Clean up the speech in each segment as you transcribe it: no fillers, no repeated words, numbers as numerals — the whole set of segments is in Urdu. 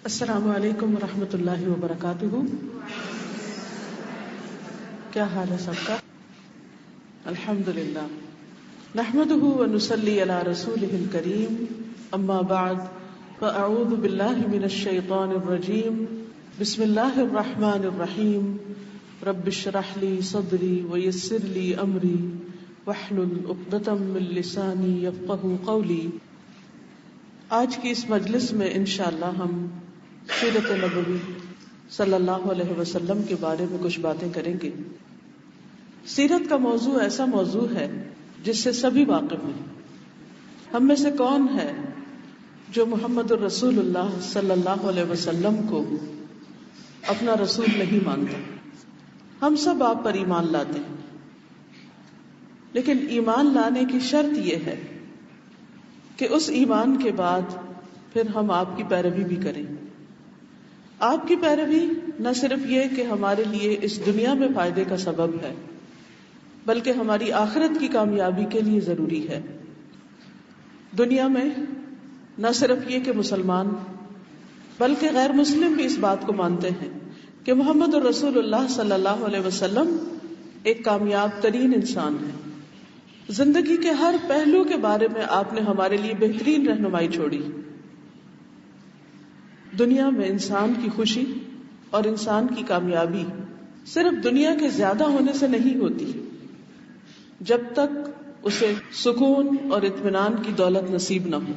السلام علیکم ورحمۃ اللہ وبرکاتہ. کیا حال ہے سب کا؟ الحمد للہ. نحمده ونصلی علی رسولہ الکریم. اما بعد فاعوذ باللہ من الشیطان الرجیم. بسم اللہ الرحمن الرحیم. رب اشرح لی صدری ویسر لی امری واحلل عقدۃ من لسانی یفقہوا قولی. آج کی اس مجلس میں انشاءاللہ ہم سیرت نبوی صلی اللہ علیہ وسلم کے بارے میں کچھ باتیں کریں گے. سیرت کا موضوع ایسا موضوع ہے جس سے سبھی واقف ہیں. ہم میں سے کون ہے جو محمد الرسول اللہ صلی اللہ علیہ وسلم کو اپنا رسول نہیں مانتا؟ ہم سب آپ پر ایمان لاتے ہیں، لیکن ایمان لانے کی شرط یہ ہے کہ اس ایمان کے بعد پھر ہم آپ کی پیروی بھی کریں. آپ کی پیروی نہ صرف یہ کہ ہمارے لیے اس دنیا میں فائدے کا سبب ہے، بلکہ ہماری آخرت کی کامیابی کے لیے ضروری ہے. دنیا میں نہ صرف یہ کہ مسلمان بلکہ غیر مسلم بھی اس بات کو مانتے ہیں کہ محمد الرسول اللہ صلی اللہ علیہ وسلم ایک کامیاب ترین انسان ہے. زندگی کے ہر پہلو کے بارے میں آپ نے ہمارے لیے بہترین رہنمائی چھوڑی. دنیا میں انسان کی خوشی اور انسان کی کامیابی صرف دنیا کے زیادہ ہونے سے نہیں ہوتی، جب تک اسے سکون اور اطمینان کی دولت نصیب نہ ہو،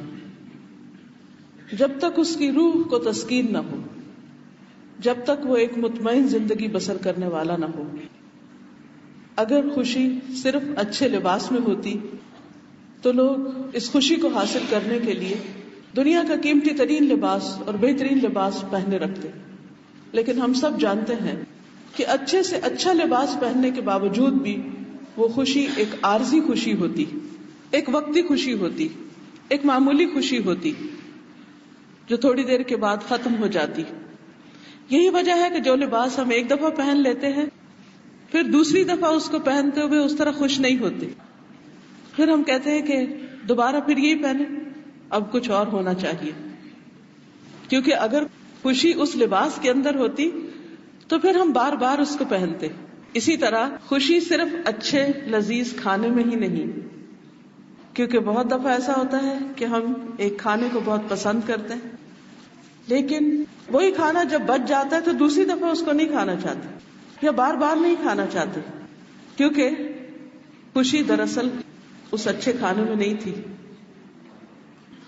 جب تک اس کی روح کو تسکین نہ ہو، جب تک وہ ایک مطمئن زندگی بسر کرنے والا نہ ہو. اگر خوشی صرف اچھے لباس میں ہوتی تو لوگ اس خوشی کو حاصل کرنے کے لیے دنیا کا قیمتی ترین لباس اور بہترین لباس پہنے رکھتے. لیکن ہم سب جانتے ہیں کہ اچھے سے اچھا لباس پہننے کے باوجود بھی وہ خوشی ایک عارضی خوشی ہوتی، ایک وقتی خوشی ہوتی، ایک معمولی خوشی ہوتی جو تھوڑی دیر کے بعد ختم ہو جاتی. یہی وجہ ہے کہ جو لباس ہم ایک دفعہ پہن لیتے ہیں پھر دوسری دفعہ اس کو پہنتے ہوئے اس طرح خوش نہیں ہوتے. پھر ہم کہتے ہیں کہ دوبارہ پھر یہی پہنے، اب کچھ اور ہونا چاہیے. کیونکہ اگر خوشی اس لباس کے اندر ہوتی تو پھر ہم بار بار اس کو پہنتے. اسی طرح خوشی صرف اچھے لذیذ کھانے میں ہی نہیں، کیونکہ بہت دفعہ ایسا ہوتا ہے کہ ہم ایک کھانے کو بہت پسند کرتے ہیں لیکن وہی کھانا جب بچ جاتا ہے تو دوسری دفعہ اس کو نہیں کھانا چاہتے یا بار بار نہیں کھانا چاہتے، کیونکہ خوشی دراصل اس اچھے کھانے میں نہیں تھی.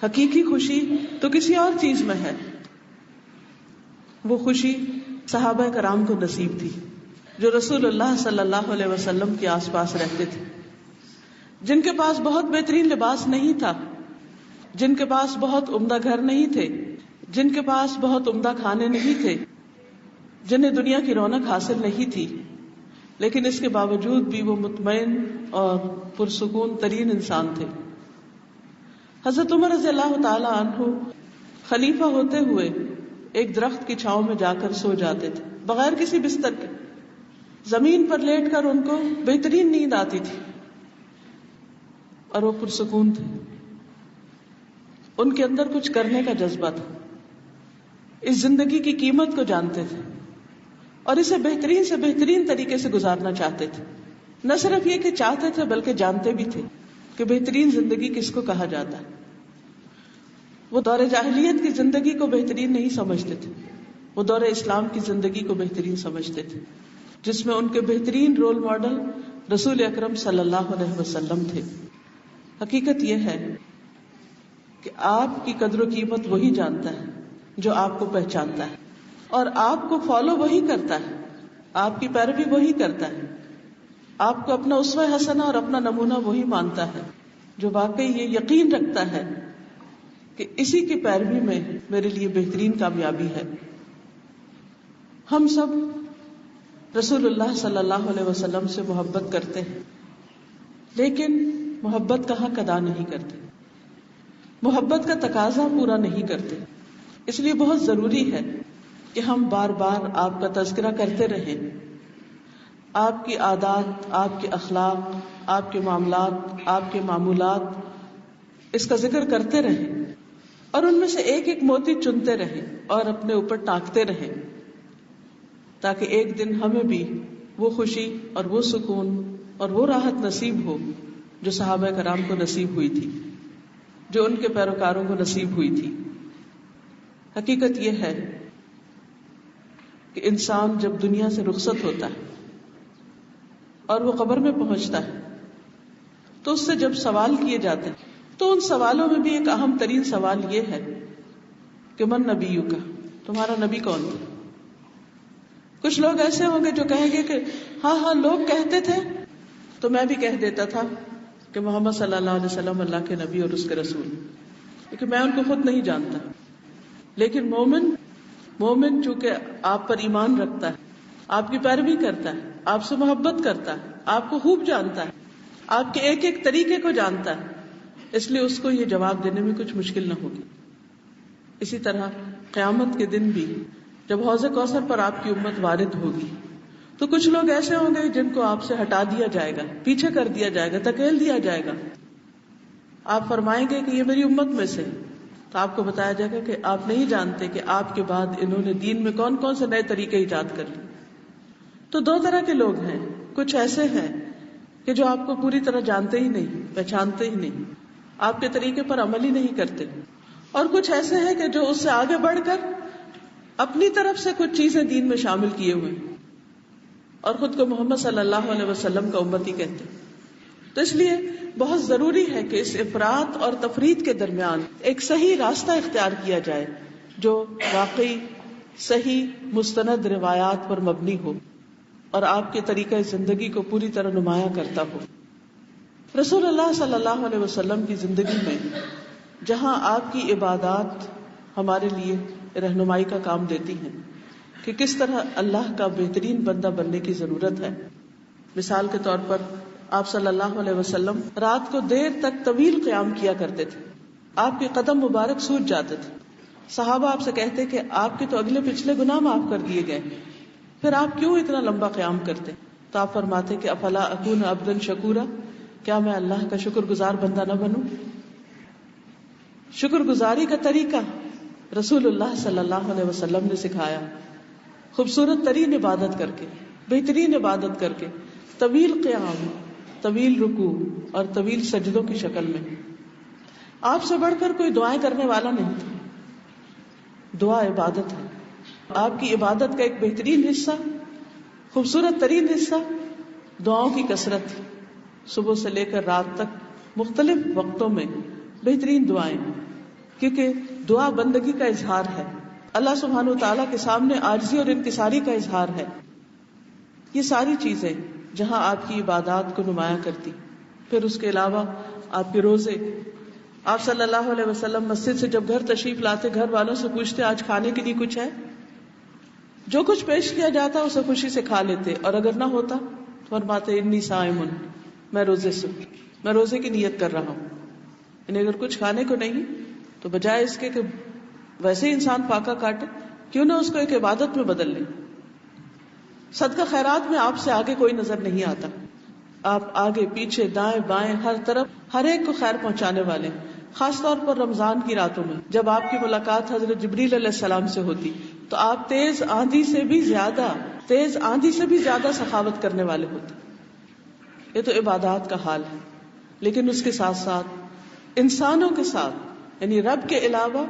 حقیقی خوشی تو کسی اور چیز میں ہے. وہ خوشی صحابہ کرام کو نصیب تھی جو رسول اللہ صلی اللہ علیہ وسلم کے آس پاس رہتے تھے، جن کے پاس بہت بہترین لباس نہیں تھا، جن کے پاس بہت عمدہ گھر نہیں تھے، جن کے پاس بہت عمدہ کھانے نہیں تھے، جنہیں دنیا کی رونق حاصل نہیں تھی، لیکن اس کے باوجود بھی وہ مطمئن اور پرسکون ترین انسان تھے. حضرت عمر رضی اللہ تعالی عنہ خلیفہ ہوتے ہوئے ایک درخت کی چھاؤں میں جا کر سو جاتے تھے بغیر کسی بستر کے. زمین پر لیٹ کر ان کو بہترین نیند آتی تھی اور وہ پرسکون تھے. ان کے اندر کچھ کرنے کا جذبہ تھا، اس زندگی کی قیمت کو جانتے تھے اور اسے بہترین سے بہترین طریقے سے گزارنا چاہتے تھے. نہ صرف یہ کہ چاہتے تھے بلکہ جانتے بھی تھے کہ بہترین زندگی کس کو کہا جاتا ہے. وہ دور جاہلیت کی زندگی کو بہترین نہیں سمجھتے تھے، وہ دور اسلام کی زندگی کو بہترین سمجھتے تھے، جس میں ان کے بہترین رول ماڈل رسول اکرم صلی اللہ علیہ وسلم تھے. حقیقت یہ ہے کہ آپ کی قدر و قیمت وہی جانتا ہے جو آپ کو پہچانتا ہے، اور آپ کو فالو وہی کرتا ہے، آپ کی پیروی وہی کرتا ہے. آپ کو اپنا اسوہ حسنہ اور اپنا نمونہ وہی مانتا ہے جو واقعی یہ یقین رکھتا ہے کہ اسی کی پیروی میں میرے لیے بہترین کامیابی ہے. ہم سب رسول اللہ صلی اللہ علیہ وسلم سے محبت کرتے ہیں، لیکن محبت کا حق ادا نہیں کرتے، محبت کا تقاضا پورا نہیں کرتے. اس لیے بہت ضروری ہے کہ ہم بار بار آپ کا تذکرہ کرتے رہیں، آپ کی عادات، آپ کے اخلاق، آپ کے معاملات، آپ کے معمولات، اس کا ذکر کرتے رہیں اور ان میں سے ایک ایک موتی چنتے رہیں اور اپنے اوپر ٹانکتے رہیں، تاکہ ایک دن ہمیں بھی وہ خوشی اور وہ سکون اور وہ راحت نصیب ہو جو صحابہ کرام کو نصیب ہوئی تھی، جو ان کے پیروکاروں کو نصیب ہوئی تھی۔ حقیقت یہ ہے کہ انسان جب دنیا سے رخصت ہوتا ہے اور وہ قبر میں پہنچتا ہے تو اس سے جب سوال کیے جاتے ہیں تو ان سوالوں میں بھی ایک اہم ترین سوال یہ ہے کہ من نبیوں کا، تمہارا نبی کون تھا؟ کچھ لوگ ایسے ہوں گے جو کہیں گے کہ ہاں لوگ کہتے تھے تو میں بھی کہہ دیتا تھا کہ محمد صلی اللہ علیہ وسلم اللہ کے نبی اور اس کے رسول، کیونکہ میں ان کو خود نہیں جانتا۔ لیکن مومن چونکہ آپ پر ایمان رکھتا ہے، آپ کی پیروی کرتا ہے، آپ سے محبت کرتا ہے، آپ کو خوب جانتا ہے، آپ کے ایک ایک طریقے کو جانتا ہے، اس لیے اس کو یہ جواب دینے میں کچھ مشکل نہ ہوگی۔ اسی طرح قیامت کے دن بھی جب حوض کوثر پر آپ کی امت وارد ہوگی تو کچھ لوگ ایسے ہوں گے جن کو آپ سے ہٹا دیا جائے گا، پیچھے کر دیا جائے گا، دھکیل دیا جائے گا۔ آپ فرمائیں گے کہ یہ میری امت میں سے، تو آپ کو بتایا جائے گا کہ آپ نہیں جانتے کہ آپ کے بعد انہوں نے دین میں کون کون سے نئے طریقے ایجاد کر لیے۔ تو دو طرح کے لوگ ہیں، کچھ ایسے ہیں کہ جو آپ کو پوری طرح جانتے ہی نہیں، پہچانتے ہی نہیں، آپ کے طریقے پر عمل ہی نہیں کرتے، اور کچھ ایسے ہیں کہ جو اس سے آگے بڑھ کر اپنی طرف سے کچھ چیزیں دین میں شامل کیے ہوئے اور خود کو محمد صلی اللہ علیہ وسلم کا امتی کہتے ہیں۔ تو اس لیے بہت ضروری ہے کہ اس افراط اور تفریط کے درمیان ایک صحیح راستہ اختیار کیا جائے جو واقعی صحیح مستند روایات پر مبنی ہو اور آپ کے طریقہ زندگی کو پوری طرح نمایاں کرتا ہو۔ رسول اللہ صلی اللہ علیہ وسلم کی زندگی میں جہاں آپ کی عبادات ہمارے لیے رہنمائی کا کام دیتی ہیں کہ کس طرح اللہ کا بہترین بندہ بننے کی ضرورت ہے، مثال کے طور پر آپ صلی اللہ علیہ وسلم رات کو دیر تک طویل قیام کیا کرتے تھے، آپ کے قدم مبارک سوج جاتے تھے، صحابہ آپ سے کہتے کہ آپ کے تو اگلے پچھلے گناہ معاف کر دیے گئے، پھر آپ کیوں اتنا لمبا قیام کرتے؟ تو آپ فرماتے کہ افلا اکون عبدا شکورا، کیا میں اللہ کا شکر گزار بندہ نہ بنوں؟ شکر گزاری کا طریقہ رسول اللہ صلی اللہ علیہ وسلم نے سکھایا، خوبصورت ترین عبادت کر کے، بہترین عبادت کر کے، طویل قیام، طویل رکوع اور طویل سجدوں کی شکل میں۔ آپ سے بڑھ کر کوئی دعائیں کرنے والا نہیں تھا، دعا عبادت ہے۔ آپ کی عبادت کا ایک بہترین حصہ، خوبصورت ترین حصہ دعاؤں کی کثرت، صبح سے لے کر رات تک مختلف وقتوں میں بہترین دعائیں، کیونکہ دعا بندگی کا اظہار ہے، اللہ سبحانہ وتعالیٰ کے سامنے عاجزی اور انکساری کا اظہار ہے۔ یہ ساری چیزیں جہاں آپ کی عبادات کو نمایاں کرتی۔ پھر اس کے علاوہ آپ کے روزے، آپ صلی اللہ علیہ وسلم مسجد سے جب گھر تشریف لاتے گھر والوں سے پوچھتے آج کھانے کے لیے کچھ ہے؟ جو کچھ پیش کیا جاتا اسے خوشی سے کھا لیتے، اور اگر نہ ہوتا فرماتے انی صائم، میں روزے کی نیت کر رہا ہوں۔ یعنی اگر کچھ کھانے کو نہیں تو بجائے اس کے کہ ویسے ہی انسان فاقہ کاٹے، کیوں نہ اس کو ایک عبادت میں بدل لیں۔ صدقہ خیرات میں آپ سے آگے کوئی نظر نہیں آتا، آپ آگے پیچھے دائیں بائیں ہر طرف ہر ایک کو خیر پہنچانے والے، خاص طور پر رمضان کی راتوں میں جب آپ کی ملاقات حضرت جبریل علیہ السلام سے ہوتی تو آپ تیز آندھی سے بھی زیادہ سخاوت کرنے والے ہوتے۔ یہ تو عبادات کا حال ہے، لیکن اس کے ساتھ ساتھ انسانوں کے ساتھ، یعنی رب کے علاوہ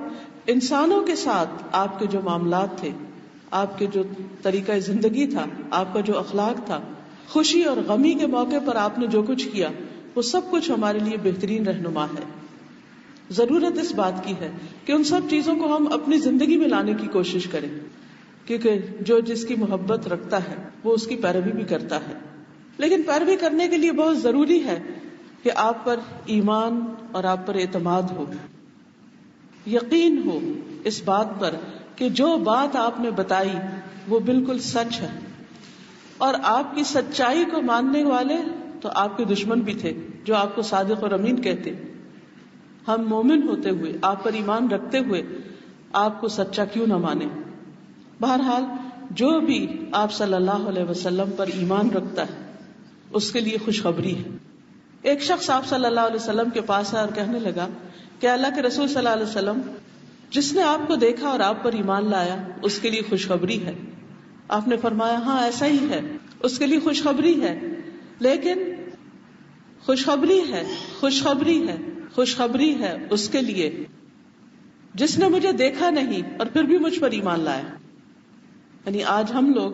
انسانوں کے ساتھ آپ کے جو معاملات تھے، آپ کے جو طریقہ زندگی تھا، آپ کا جو اخلاق تھا، خوشی اور غمی کے موقع پر آپ نے جو کچھ کیا، وہ سب کچھ ہمارے لیے بہترین رہنما ہے۔ ضرورت اس بات کی ہے کہ ان سب چیزوں کو ہم اپنی زندگی میں لانے کی کوشش کریں، کیونکہ جو جس کی محبت رکھتا ہے وہ اس کی پیروی بھی کرتا ہے۔ لیکن پیروی کرنے کے لیے بہت ضروری ہے کہ آپ پر ایمان اور آپ پر اعتماد ہو، یقین ہو اس بات پر کہ جو بات آپ نے بتائی وہ بالکل سچ ہے، اور آپ کی سچائی کو ماننے والے تو آپ کے دشمن بھی تھے جو آپ کو صادق اور امین کہتے۔ ہم مومن ہوتے ہوئے، آپ پر ایمان رکھتے ہوئے آپ کو سچا کیوں نہ مانے؟ بہرحال جو بھی آپ صلی اللہ علیہ وسلم پر ایمان رکھتا ہے اس کے لیے خوشخبری ہے۔ ایک شخص آپ صلی اللہ علیہ وسلم کے پاس آیا اور کہنے لگا کہ اللہ کے رسول صلی اللہ علیہ وسلم جس نے آپ کو دیکھا اور آپ پر ایمان لایا اس کے لیے خوشخبری ہے. آپ نے فرمایا ہاں ایسا ہی ہے، اس کے لیے خوشخبری ہے. لیکن خوشخبری ہے، خوشخبری ہے، خوشخبری ہے اس کے لیے جس نے مجھے دیکھا نہیں اور پھر بھی مجھ پر ایمان لایا. یعنی آج ہم لوگ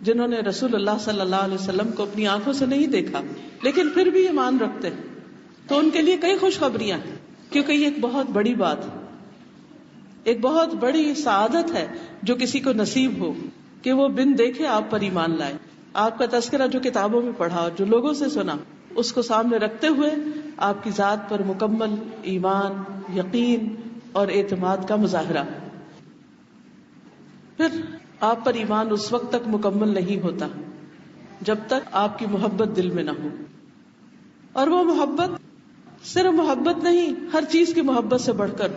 جنہوں نے رسول اللہ صلی اللہ علیہ وسلم کو اپنی آنکھوں سے نہیں دیکھا لیکن پھر بھی ایمان رکھتے ہیں، تو ان کے لیے کئی خوشخبریاں ہیں، کیونکہ یہ ایک بہت بڑی بات ہے، ایک بہت بڑی سعادت ہے جو کسی کو نصیب ہو کہ وہ بن دیکھے آپ پر ایمان لائے. آپ کا تذکرہ جو کتابوں میں پڑھا اور جو لوگوں سے سنا اس کو سامنے رکھتے ہوئے آپ کی ذات پر مکمل ایمان، یقین اور اعتماد کا مظاہرہ. پھر آپ پر ایمان اس وقت تک مکمل نہیں ہوتا جب تک آپ کی محبت دل میں نہ ہو. اور وہ محبت صرف محبت نہیں، ہر چیز کی محبت سے بڑھ کر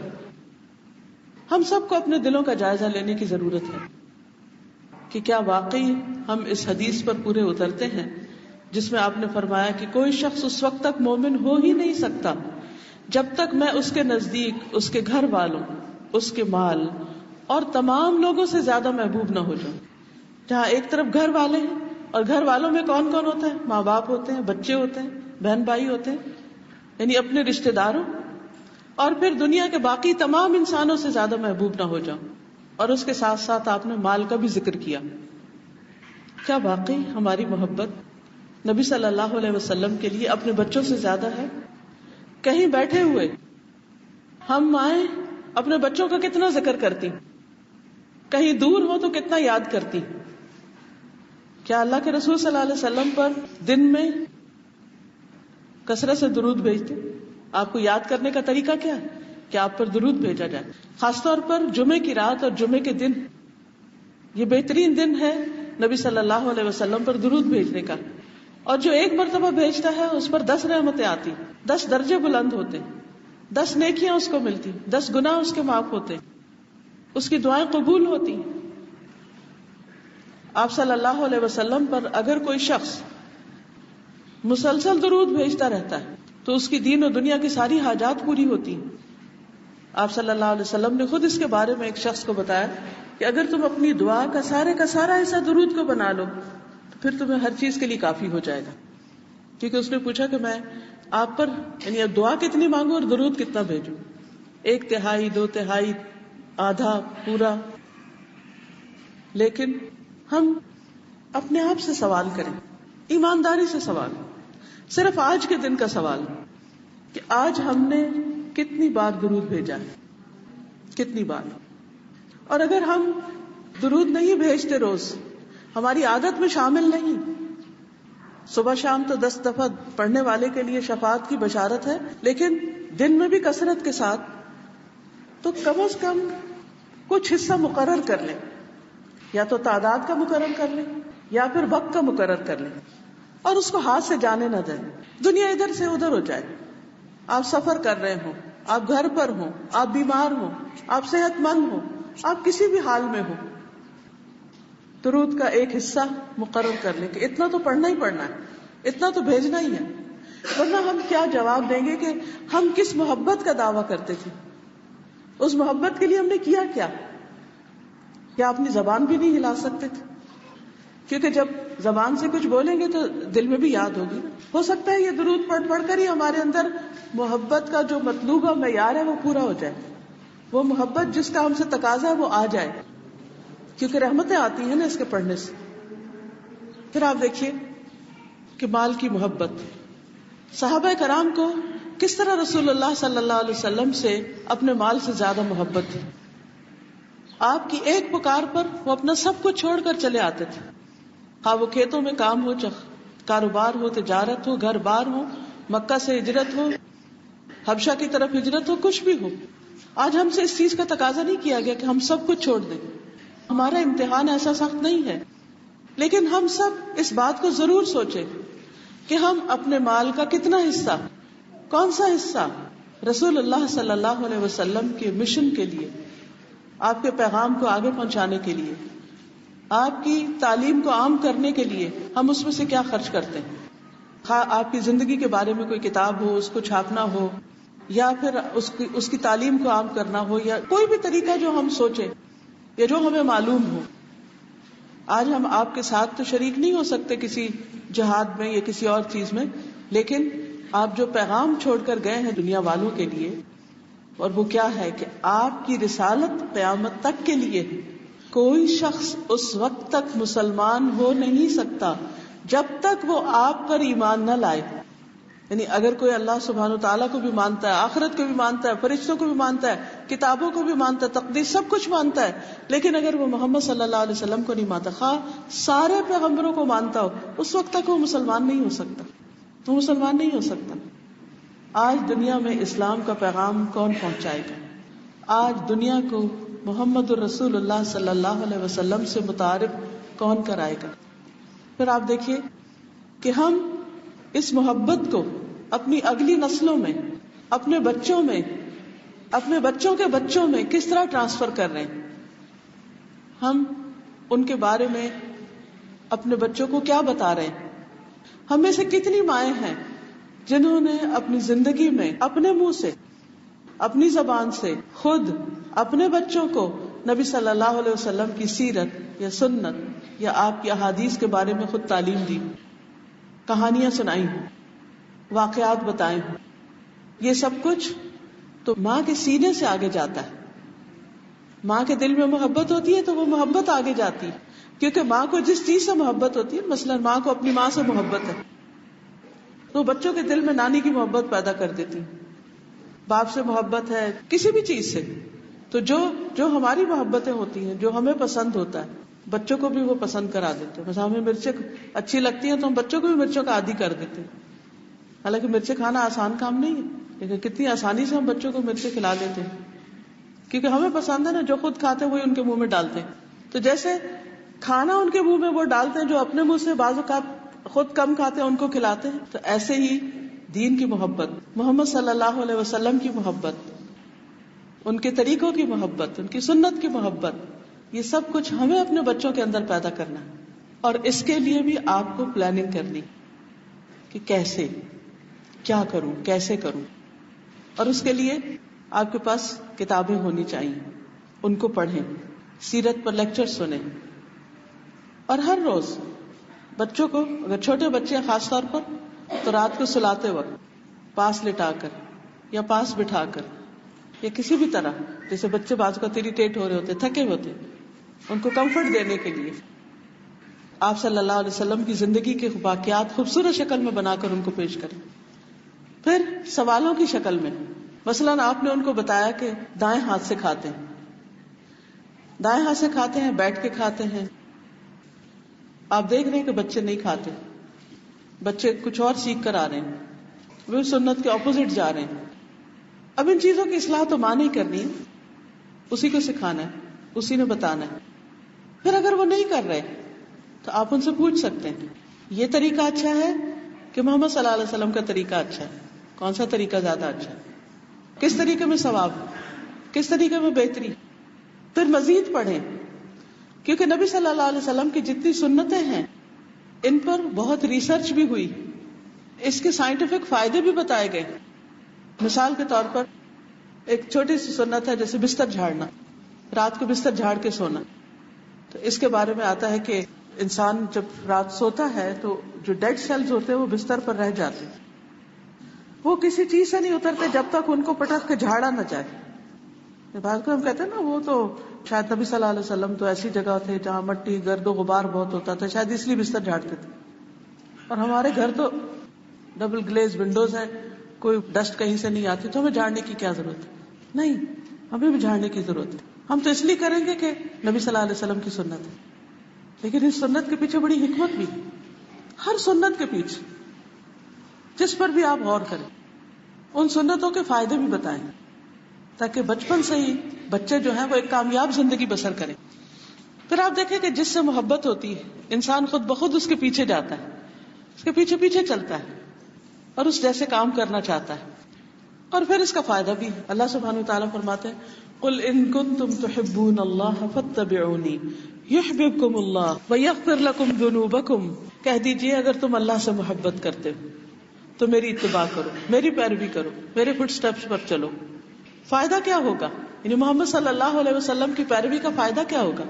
ہم سب کو اپنے دلوں کا جائزہ لینے کی ضرورت ہے کہ کیا واقعی ہم اس حدیث پر پورے اترتے ہیں جس میں آپ نے فرمایا کہ کوئی شخص اس وقت تک مومن ہو ہی نہیں سکتا جب تک میں اس کے نزدیک اس کے گھر والوں، اس کے مال اور تمام لوگوں سے زیادہ محبوب نہ ہو جاؤں. جہاں ایک طرف گھر والے ہیں اور گھر والوں میں کون کون ہوتا ہے؟ ماں باپ ہوتے ہیں، بچے ہوتے ہیں، بہن بھائی ہوتے ہیں، یعنی اپنے رشتے داروں، اور پھر دنیا کے باقی تمام انسانوں سے زیادہ محبوب نہ ہو جاؤں. اور اس کے ساتھ ساتھ آپ نے مال کا بھی ذکر کیا. کیا واقعی ہماری محبت نبی صلی اللہ علیہ وسلم کے لیے اپنے بچوں سے زیادہ ہے؟ کہیں بیٹھے ہوئے ہم مائیں اپنے بچوں کا کتنا ذکر کرتی، کہیں دور ہو تو کتنا یاد کرتی. کیا اللہ کے رسول صلی اللہ علیہ وسلم پر دن میں کثرت سے درود بھیجتے؟ آپ کو یاد کرنے کا طریقہ کیا ہے کہ آپ پر درود بھیجا جائے. خاص طور پر جمعے کی رات اور جمعے کے دن، یہ بہترین دن ہے نبی صلی اللہ علیہ وسلم پر درود بھیجنے کا. اور جو ایک مرتبہ بھیجتا ہے اس پر 10 رحمتیں آتی، 10 درجے بلند ہوتے، 10 نیکیاں اس کو ملتی، 10 گناہ اس کے معاف ہوتے، اس کی دعائیں قبول ہوتی. آپ صلی اللہ علیہ وسلم پر اگر کوئی شخص مسلسل درود بھیجتا رہتا ہے تو اس کی دین و دنیا کی ساری حاجات پوری ہوتی ہیں. آپ صلی اللہ علیہ وسلم نے خود اس کے بارے میں ایک شخص کو بتایا کہ اگر تم اپنی دعا کا سارا حصہ درود کو بنا لو تو پھر تمہیں ہر چیز کے لیے کافی ہو جائے گا. کیونکہ اس نے پوچھا کہ میں آپ پر یعنی اب دعا کتنی مانگوں اور درود کتنا بھیجوں؟ 1/3، 2/3، آدھا، پورا. لیکن ہم اپنے آپ سے سوال کریں، ایمانداری سے سوال، صرف آج کے دن کا سوال کہ آج ہم نے کتنی بار درود بھیجا ہے، کتنی بار. اور اگر ہم درود نہیں بھیجتے روز، ہماری عادت میں شامل نہیں، صبح شام تو 10 دفعہ پڑھنے والے کے لیے شفاعت کی بشارت ہے، لیکن دن میں بھی کثرت کے ساتھ، تو کم از کم کچھ حصہ مقرر کر لیں، یا تو تعداد کا مقرر کر لیں یا پھر وقت کا مقرر کر لیں، اور اس کو ہاتھ سے جانے نہ دیں. دنیا ادھر سے ادھر ہو جائے، آپ سفر کر رہے ہوں، آپ گھر پر ہوں، آپ بیمار ہوں، آپ صحت مند ہوں، آپ کسی بھی حال میں ہوں، درود کا ایک حصہ مقرر کر لیں کہ اتنا تو پڑھنا ہی پڑھنا ہے، اتنا تو بھیجنا ہی ہے. ورنہ ہم کیا جواب دیں گے کہ ہم کس محبت کا دعویٰ کرتے تھے، اس محبت کے لیے ہم نے کیا کیا اپنی زبان بھی نہیں ہلا سکتے تھے. کیونکہ جب زبان سے کچھ بولیں گے تو دل میں بھی یاد ہوگی. ہو سکتا ہے یہ درود پڑھ پڑھ کر ہی ہمارے اندر محبت کا جو مطلوبہ معیار ہے وہ پورا ہو جائے، وہ محبت جس کا ہم سے تقاضا ہے وہ آ جائے، کیونکہ رحمتیں آتی ہیں نا اس کے پڑھنے سے. پھر آپ دیکھیے کہ مال کی محبت، صحابہ کرام کو کس طرح رسول اللہ صلی اللہ علیہ وسلم سے اپنے مال سے زیادہ محبت تھی. آپ کی ایک پکار پر وہ اپنا سب کچھ چھوڑ کر چلے آتے تھے، ہاں وہ کھیتوں میں کام ہو، کاروبار ہو، تجارت ہو، گھر بار ہو، مکہ سے ہجرت ہو، حبشہ کی طرف ہجرت ہو، کچھ بھی ہو. آج ہم سے اس چیز کا تقاضا نہیں کیا گیا کہ ہم سب کچھ چھوڑ دیں، ہمارا امتحان ایسا سخت نہیں ہے. لیکن ہم سب اس بات کو ضرور سوچیں کہ ہم اپنے مال کا کتنا حصہ، کون سا حصہ رسول اللہ صلی اللہ علیہ وسلم کے مشن کے لیے، آپ کے پیغام کو آگے پہنچانے کے لیے، آپ کی تعلیم کو عام کرنے کے لیے ہم اس میں سے کیا خرچ کرتے ہیں. آپ کی زندگی کے بارے میں کوئی کتاب ہو، اس کو چھاپنا ہو، یا پھر اس کی تعلیم کو عام کرنا ہو، یا کوئی بھی طریقہ جو ہم سوچیں یا جو ہمیں معلوم ہو. آج ہم آپ کے ساتھ تو شریک نہیں ہو سکتے کسی جہاد میں یا کسی اور چیز میں، لیکن آپ جو پیغام چھوڑ کر گئے ہیں دنیا والوں کے لیے، اور وہ کیا ہے کہ آپ کی رسالت قیامت تک کے لیے. کوئی شخص اس وقت تک مسلمان ہو نہیں سکتا جب تک وہ آپ پر ایمان نہ لائے. یعنی اگر کوئی اللہ سبحانہ و تعالیٰ کو بھی مانتا ہے، آخرت کو بھی مانتا ہے، فرشتوں کو بھی مانتا ہے، کتابوں کو بھی مانتا ہے، تقدیر سب کچھ مانتا ہے، لیکن اگر وہ محمد صلی اللہ علیہ وسلم کو نہیں مانتا، خواہ سارے پیغمبروں کو مانتا ہو، اس وقت تک وہ مسلمان نہیں ہو سکتا. وہ مسلمان نہیں ہو سکتا. آج دنیا میں اسلام کا پیغام کون پہنچائے گا؟ آج دنیا کو محمد الرسول اللہ صلی اللہ علیہ وسلم سے متعارف کون کرائے گا؟ پھر آپ دیکھیے کہ ہم اس محبت کو اپنی اگلی نسلوں میں، اپنے بچوں میں، اپنے بچوں کے بچوں میں کس طرح ٹرانسفر کر رہے ہیں. ہم ان کے بارے میں اپنے بچوں کو کیا بتا رہے ہیں؟ ہم میں سے کتنی مائیں ہیں جنہوں نے اپنی زندگی میں اپنے منہ سے، اپنی زبان سے خود اپنے بچوں کو نبی صلی اللہ علیہ وسلم کی سیرت یا سنت یا آپ کی احادیث کے بارے میں خود تعلیم دی، کہانیاں سنائی ہوں، واقعات بتائے ہوں. یہ سب کچھ تو ماں کے سینے سے آگے جاتا ہے. ماں کے دل میں محبت ہوتی ہے تو وہ محبت آگے جاتی ہے، کیونکہ ماں کو جس چیز سے محبت ہوتی ہے، مثلا ماں کو اپنی ماں سے محبت ہے تو بچوں کے دل میں نانی کی محبت پیدا کر دیتی. باپ سے محبت ہے، کسی بھی چیز سے، تو جو ہماری محبتیں ہوتی ہیں، جو ہمیں پسند ہوتا ہے، بچوں کو بھی وہ پسند کرا دیتے ہیں. بس ہمیں مرچیں اچھی لگتی ہیں تو ہم بچوں کو بھی مرچوں کا عادی کر دیتے ہیں. حالانکہ مرچیں کھانا آسان کام نہیں ہے، لیکن کتنی آسانی سے ہم بچوں کو مرچیں کھلا دیتے ہیں، کیونکہ ہمیں پسند ہے نا. جو خود کھاتے ہیں وہی ان کے منہ میں ڈالتے ہیں. تو جیسے کھانا ان کے منہ میں وہ ڈالتے ہیں جو اپنے منہ سے بعض اوقات خود کم کھاتے ہیں ان کو کھلاتے ہیں، تو ایسے ہی دین کی محبت، محمد صلی اللہ علیہ وسلم کی محبت، ان کے طریقوں کی محبت، ان کی سنت کی محبت، یہ سب کچھ ہمیں اپنے بچوں کے اندر پیدا کرنا ہے. اور اس کے لیے بھی آپ کو پلاننگ کرنی کہ کیسے، کیا کروں، کیسے کروں. اور اس کے لیے آپ کے پاس کتابیں ہونی چاہیے، ان کو پڑھیں، سیرت پر لیکچر سنیں. اور ہر روز بچوں کو، اگر چھوٹے بچے ہیں خاص طور پر، تو رات کو سلاتے وقت پاس لٹا کر یا پاس بٹھا کر یا کسی بھی طرح، جیسے بچے بعض کا اریٹیٹ ہو رہے ہوتے، تھکے ہوتے، ان کو کمفرٹ دینے کے لیے آپ صلی اللہ علیہ وسلم کی زندگی کے واقعات خوبصورت شکل میں بنا کر ان کو پیش کریں. پھر سوالوں کی شکل میں، مثلاً آپ نے ان کو بتایا کہ دائیں ہاتھ سے کھاتے ہیں، دائیں ہاتھ سے کھاتے ہیں، بیٹھ کے کھاتے ہیں. آپ دیکھ رہے ہیں کہ بچے نہیں کھاتے، بچے کچھ اور سیکھ کر آ رہے ہیں، وہ سنت کے اپوزٹ جا رہے ہیں. اب ان چیزوں کی اصلاح تو ماں نہیں کرنی ہے، اسی کو سکھانا ہے، اسی نے بتانا ہے. پھر اگر وہ نہیں کر رہے تو آپ ان سے پوچھ سکتے ہیں یہ طریقہ اچھا ہے کہ محمد صلی اللہ علیہ وسلم کا طریقہ اچھا ہے، کون سا طریقہ زیادہ اچھا ہے، کس طریقے میں ثواب، کس طریقے میں بہتری. پھر مزید پڑھیں، کیونکہ نبی صلی اللہ علیہ وسلم کی جتنی سنتیں ہیں ان پر بہت ریسرچ بھی ہوئی، اس کے سائنٹیفک فائدے بھی بتائے گئے. مثال کے طور پر ایک چھوٹی سی سنت ہے جیسے بستر جھاڑنا، رات کو بستر جھاڑ کے سونا. تو اس کے بارے میں آتا ہے کہ انسان جب رات سوتا ہے تو جو ڈیڈ سیلز ہوتے ہیں وہ بستر پر رہ جاتے ہیں، وہ کسی چیز سے نہیں اترتے جب تک ان کو پٹک کے جھاڑا نہ جائے. بعض کو ہم کہتے ہیں نا وہ تو شاید نبی صلی اللہ علیہ وسلم تو ایسی جگہ تھے جہاں مٹی، گرد و غبار بہت ہوتا تھا، شاید اس لیے بستر جھاڑتے تھے. اور ہمارے گھر تو ڈبل گلیز ونڈوز ہیں، کوئی ڈسٹ کہیں سے نہیں آتی، تو ہمیں جھاڑنے کی کیا ضرورت ہے؟ نہیں، ہمیں بھی جھاڑنے کی ضرورت ہے. ہم تو اس لیے کریں گے کہ نبی صلی اللہ علیہ وسلم کی سنت ہے. لیکن اس سنت کے پیچھے بڑی حکمت بھی، ہر سنت کے پیچھے جس پر بھی آپ غور کریں، ان سنتوں کے فائدے بھی بتائیں تاکہ بچپن سے ہی بچے جو ہیں وہ ایک کامیاب زندگی بسر کریں. پھر آپ دیکھیں کہ جس سے محبت ہوتی ہے انسان خود بخود اس کے پیچھے جاتا ہے، اس کے پیچھے پیچھے چلتا ہے اور اس جیسے کام کرنا چاہتا ہے. اور پھر اس کا فائدہ بھی ہے. اللہ سبحانہ وتعالیٰ فرماتے ہیں قل ان کنتم تحبون اللہ فاتبعونی یحببکم اللہ ویغفر لکم ذنوبکم، کہہ دیجئے اگر تم اللہ سے محبت کرتے ہو تو میری اتباع کرو، میری پیروی کرو، میرے فٹ سٹیپس پر چلو. فائدہ کیا ہوگا؟ یعنی محمد صلی اللہ علیہ وسلم کی پیروی کا فائدہ کیا ہوگا؟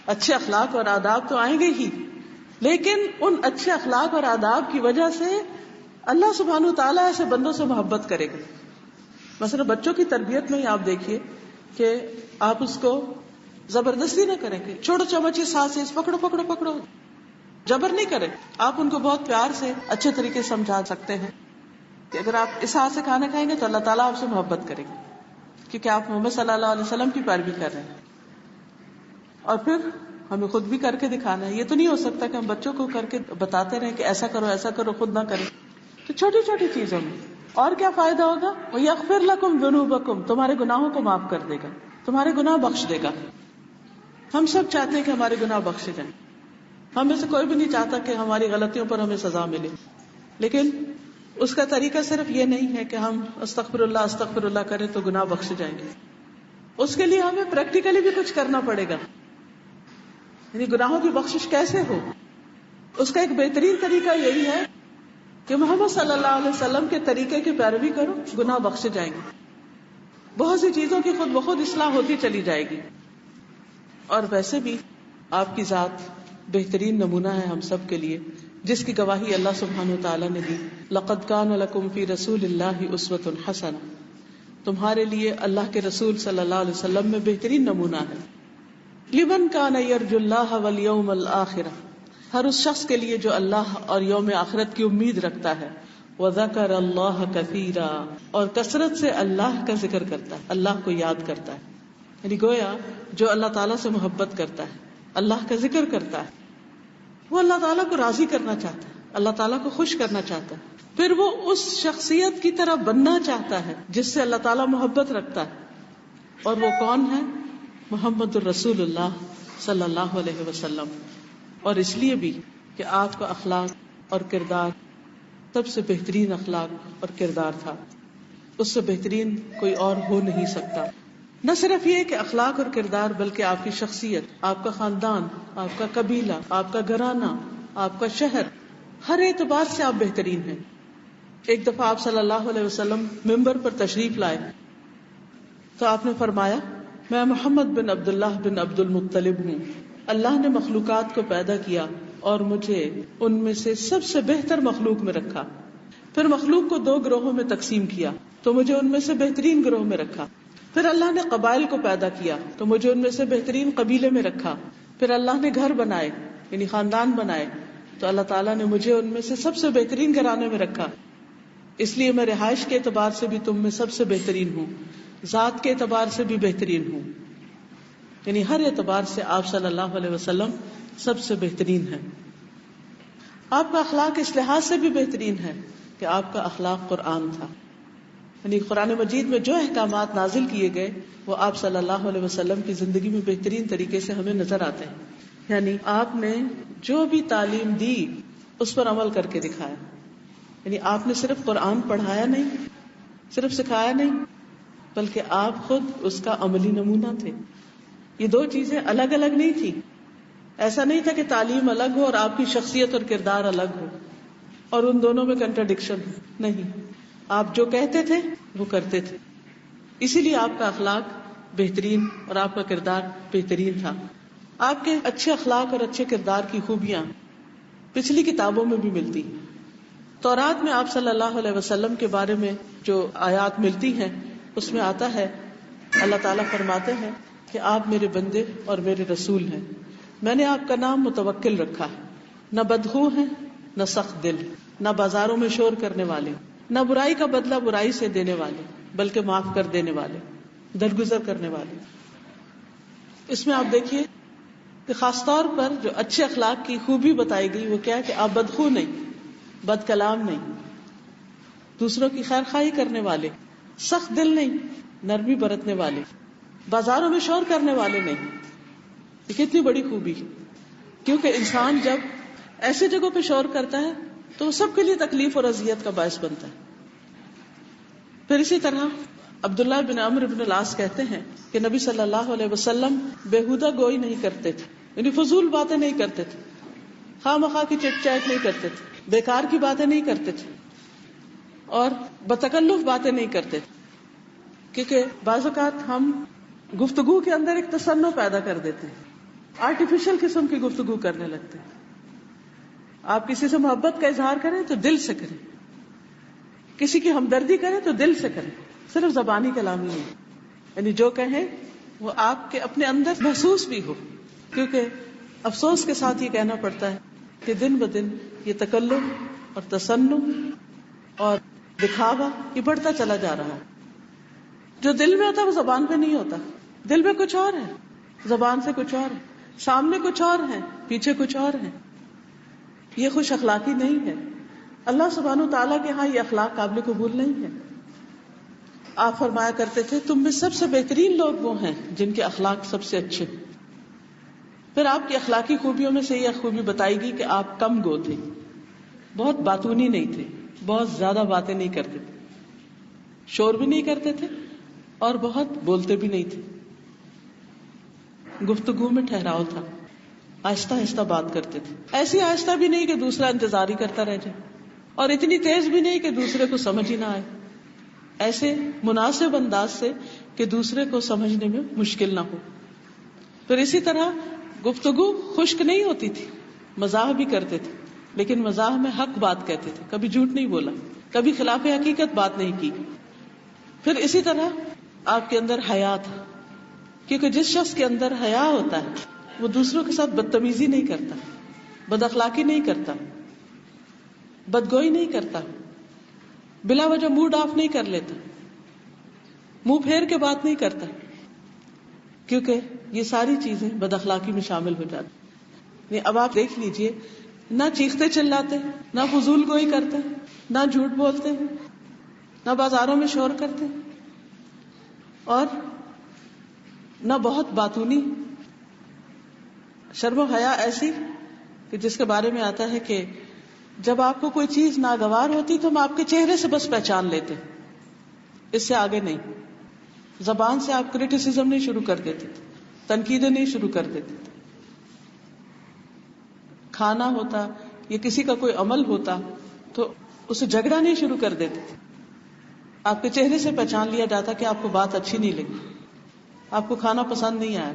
اچھے اخلاق اور آداب تو آئیں گے ہی، لیکن ان اچھے اخلاق اور آداب کی وجہ سے اللہ سبحانہ وتعالیٰ ایسے بندوں سے محبت کرے گا. مثلا بچوں کی تربیت میں ہی آپ دیکھیے کہ آپ اس کو زبردستی نہ کریں کہ چھوڑو چمچ اس ہاتھ سے، اس پکڑو پکڑو پکڑو، جبر نہیں کریں. آپ ان کو بہت پیار سے اچھے طریقے سے سمجھا سکتے ہیں کہ اگر آپ اس ہاتھ سے کھانا کھائیں گے تو اللہ تعالیٰ آپ سے محبت کرے گا، کیونکہ آپ محمد صلی اللہ علیہ وسلم کی پیروی کر رہے ہیں. اور پھر ہمیں خود بھی کر کے دکھانا ہے. یہ تو نہیں ہو سکتا کہ ہم بچوں کو کر کے بتاتے رہیں کہ ایسا کرو خود نہ کریں. تو چھوٹی چھوٹی چیزوں میں اور کیا فائدہ ہوگا؟ وَيَغْفِرْ لَكُمْ ذُنُوبَكُمْ، تمہارے گناہوں کو معاف کر دے گا، تمہارے گناہ بخش دے گا. ہم سب چاہتے ہیں کہ ہمارے گناہ بخشے جائیں. ہم میں سے کوئی بھی نہیں چاہتا کہ ہماری غلطیوں پر ہمیں سزا ملے، لیکن اس کا طریقہ صرف یہ نہیں ہے کہ ہم استغفر اللہ کریں تو گناہ بخشے جائیں گے. اس کے لیے ہمیں پریکٹیکلی بھی کچھ کرنا پڑے گا. یعنی گناہوں کی بخشش کیسے ہو؟ اس کا ایک بہترین طریقہ یہی ہے کہ محمد صلی اللہ علیہ وسلم کے طریقے کی پیروی کرو، گناہ بخشے جائیں گے. بہت سی چیزوں کی خود بخود اصلاح ہوتی چلی جائے گی. اور ویسے بھی آپ کی ذات بہترین نمونہ ہے ہم سب کے لیے، جس کی گواہی اللہ سبحانہ وتعالیٰ نے دی. لقد کان لکم فی رسول اللہ اسوۃ حسنہ، تمہارے لیے اللہ کے رسول صلی اللہ علیہ وسلم میں بہترین نمونہ ہے. لمن کان یرجو اللہ والیوم الآخرہ، ہر اس شخص کے لیے جو اللہ اور یوم آخرت کی امید رکھتا ہے. وذکر اللہ کثیرا، اور کثرت سے اللہ کا ذکر کرتا ہے، اللہ کو یاد کرتا ہے. یعنی گویا جو اللہ تعالیٰ سے محبت کرتا ہے، اللہ کا ذکر کرتا ہے، وہ اللہ تعالیٰ کو راضی کرنا چاہتا ہے، اللہ تعالیٰ کو خوش کرنا چاہتا ہے. پھر وہ اس شخصیت کی طرح بننا چاہتا ہے جس سے اللہ تعالیٰ محبت رکھتا ہے. اور وہ کون ہے؟ محمد الرسول اللہ صلی اللہ علیہ وسلم. اور اس لیے بھی کہ آپ کا اخلاق اور کردار سب سے بہترین اخلاق اور کردار تھا، اس سے بہترین کوئی اور ہو نہیں سکتا. نہ صرف یہ کہ اخلاق اور کردار، بلکہ آپ کی شخصیت، آپ کا خاندان، آپ کا قبیلہ، آپ کا گھرانہ، آپ کا شہر، ہر اعتبار سے آپ بہترین ہیں. ایک دفعہ آپ صلی اللہ علیہ وسلم ممبر پر تشریف لائے تو آپ نے فرمایا، میں محمد بن عبداللہ بن عبد المطلب ہوں. اللہ نے مخلوقات کو پیدا کیا اور مجھے ان میں سے سب سے بہتر مخلوق میں رکھا. پھر مخلوق کو 2 گروہوں میں تقسیم کیا تو مجھے ان میں سے بہترین گروہ میں رکھا. پھر اللہ نے قبائل کو پیدا کیا تو مجھے ان میں سے بہترین قبیلے میں رکھا. پھر اللہ نے گھر بنائے یعنی خاندان بنائے تو اللہ تعالیٰ نے مجھے ان میں سے سب سے بہترین گھرانے میں رکھا. اس لیے میں رہائش کے اعتبار سے بھی تم میں سب سے بہترین ہوں، ذات کے اعتبار سے بھی بہترین ہوں. یعنی ہر اعتبار سے آپ صلی اللہ علیہ وسلم سب سے بہترین ہیں. آپ کا اخلاق اس لحاظ سے بھی بہترین ہے کہ آپ کا اخلاق قرآن تھا. یعنی قرآن مجید میں جو احکامات نازل کیے گئے وہ آپ صلی اللہ علیہ وسلم کی زندگی میں بہترین طریقے سے ہمیں نظر آتے ہیں. یعنی آپ نے جو بھی تعلیم دی اس پر عمل کر کے دکھایا. یعنی آپ نے صرف قرآن پڑھایا نہیں، صرف سکھایا نہیں، بلکہ آپ خود اس کا عملی نمونہ تھے. یہ 2 چیزیں الگ الگ نہیں تھی. ایسا نہیں تھا کہ تعلیم الگ ہو اور آپ کی شخصیت اور کردار الگ ہو اور ان دونوں میں کنٹراڈکشن ہو. نہیں، آپ جو کہتے تھے وہ کرتے تھے. اسی لیے آپ کا اخلاق بہترین اور آپ کا کردار بہترین تھا. آپ کے اچھے اخلاق اور اچھے کردار کی خوبیاں پچھلی کتابوں میں بھی ملتی. تورات میں آپ صلی اللہ علیہ وسلم کے بارے میں جو آیات ملتی ہیں اس میں آتا ہے، اللہ تعالیٰ فرماتے ہیں کہ آپ میرے بندے اور میرے رسول ہیں. میں نے آپ کا نام متوکل رکھا ہے. نہ بدخو ہیں، نہ سخت دل، نہ بازاروں میں شور کرنے والے، نہ برائی کا بدلہ برائی سے دینے والے، بلکہ معاف کر دینے والے، درگزر کرنے والے. اس میں آپ دیکھیے کہ خاص طور پر جو اچھے اخلاق کی خوبی بتائی گئی وہ کیا ہے کہ آپ بدخو نہیں، بد کلام نہیں، دوسروں کی خیر خواہی کرنے والے، سخت دل نہیں، نرمی برتنے والے، بازاروں میں شور کرنے والے نہیں. یہ کتنی بڑی خوبی، کیونکہ انسان جب ایسے جگہوں پہ شور کرتا ہے تو وہ سب کے لیے تکلیف اور اذیت کا باعث بنتا ہے. پھر اسی طرح عبداللہ بن عمرو بن العاص کہتے ہیں کہ نبی صلی اللہ علیہ وسلم بےہودہ گوئی نہیں کرتے تھے، یعنی فضول باتیں نہیں کرتے تھے، خواہ مخواہ کی چٹ چیٹ نہیں کرتے تھے، بیکار کی باتیں نہیں کرتے تھے. اور بتکلف باتیں نہیں کرتے تھے، کیونکہ بعض اوقات ہم گفتگو کے اندر ایک تصنع پیدا کر دیتے ہیں، آرٹیفیشل قسم کی گفتگو کرنے لگتے ہیں. آپ کسی سے محبت کا اظہار کریں تو دل سے کریں، کسی کی ہمدردی کریں تو دل سے کریں، صرف زبانی کلامی نہیں. یعنی جو کہیں وہ آپ کے اپنے اندر محسوس بھی ہو. کیونکہ افسوس کے ساتھ یہ کہنا پڑتا ہے کہ دن بدن یہ تکلف اور تصنع اور دکھاوا یہ بڑھتا چلا جا رہا ہے. جو دل میں ہوتا ہے وہ زبان پہ نہیں ہوتا. دل میں کچھ اور ہے، زبان سے کچھ اور ہے، سامنے کچھ اور ہے، پیچھے کچھ اور ہے. یہ خوش اخلاقی نہیں ہے. اللہ سبحانہ وتعالیٰ کے ہاں یہ اخلاق قابل قبول نہیں ہے. آپ فرمایا کرتے تھے تم میں سب سے بہترین لوگ وہ ہیں جن کے اخلاق سب سے اچھے. پھر آپ کی اخلاقی خوبیوں میں سے یہ خوبی بتائی گئی کہ آپ کم گو تھے، بہت باتونی نہیں تھے، بہت زیادہ باتیں نہیں کرتے تھے، شور بھی نہیں کرتے تھے اور بہت بولتے بھی نہیں تھے. گفتگو میں ٹھہراؤ تھا، آہستہ آہستہ بات کرتے تھے. ایسی آہستہ بھی نہیں کہ دوسرا انتظار ہی کرتا رہ جائے، اور اتنی تیز بھی نہیں کہ دوسرے کو سمجھ ہی نہ آئے. ایسے مناسب انداز سے کہ دوسرے کو سمجھنے میں مشکل نہ ہو. پھر اسی طرح گفتگو خشک نہیں ہوتی تھی، مزاح بھی کرتے تھے، لیکن مزاح میں حق بات کہتے تھے، کبھی جھوٹ نہیں بولا، کبھی خلاف حقیقت بات نہیں کی. پھر اسی طرح آپ کے اندر حیا تھا، کیونکہ جس شخص کے اندر حیا ہوتا ہے وہ دوسروں کے ساتھ بدتمیزی نہیں کرتا، بد اخلاقی نہیں کرتا، بدگوئی نہیں کرتا، بلا وجہ موڈ آف نہیں کر لیتا، منہ پھیر کے بات نہیں کرتا، کیونکہ یہ ساری چیزیں بد اخلاقی میں شامل ہو جاتی. اب آپ دیکھ لیجئے، نہ چیختے چلاتے، نہ فضول گوئی کرتے، نہ جھوٹ بولتے، نہ بازاروں میں شور کرتے، اور نہ بہت باتونی. شرم و حیا ایسی کہ جس کے بارے میں آتا ہے کہ جب آپ کو کوئی چیز ناگوار ہوتی تو ہم آپ کے چہرے سے بس پہچان لیتے، اس سے آگے نہیں. زبان سے آپ کریٹیسزم نہیں شروع کر دیتے، تنقیدیں نہیں شروع کر دیتے. کھانا ہوتا یا کسی کا کوئی عمل ہوتا تو اسے جھگڑا نہیں شروع کر دیتے. آپ کے چہرے سے پہچان لیا جاتا کہ آپ کو بات اچھی نہیں لگی، آپ کو کھانا پسند نہیں آیا،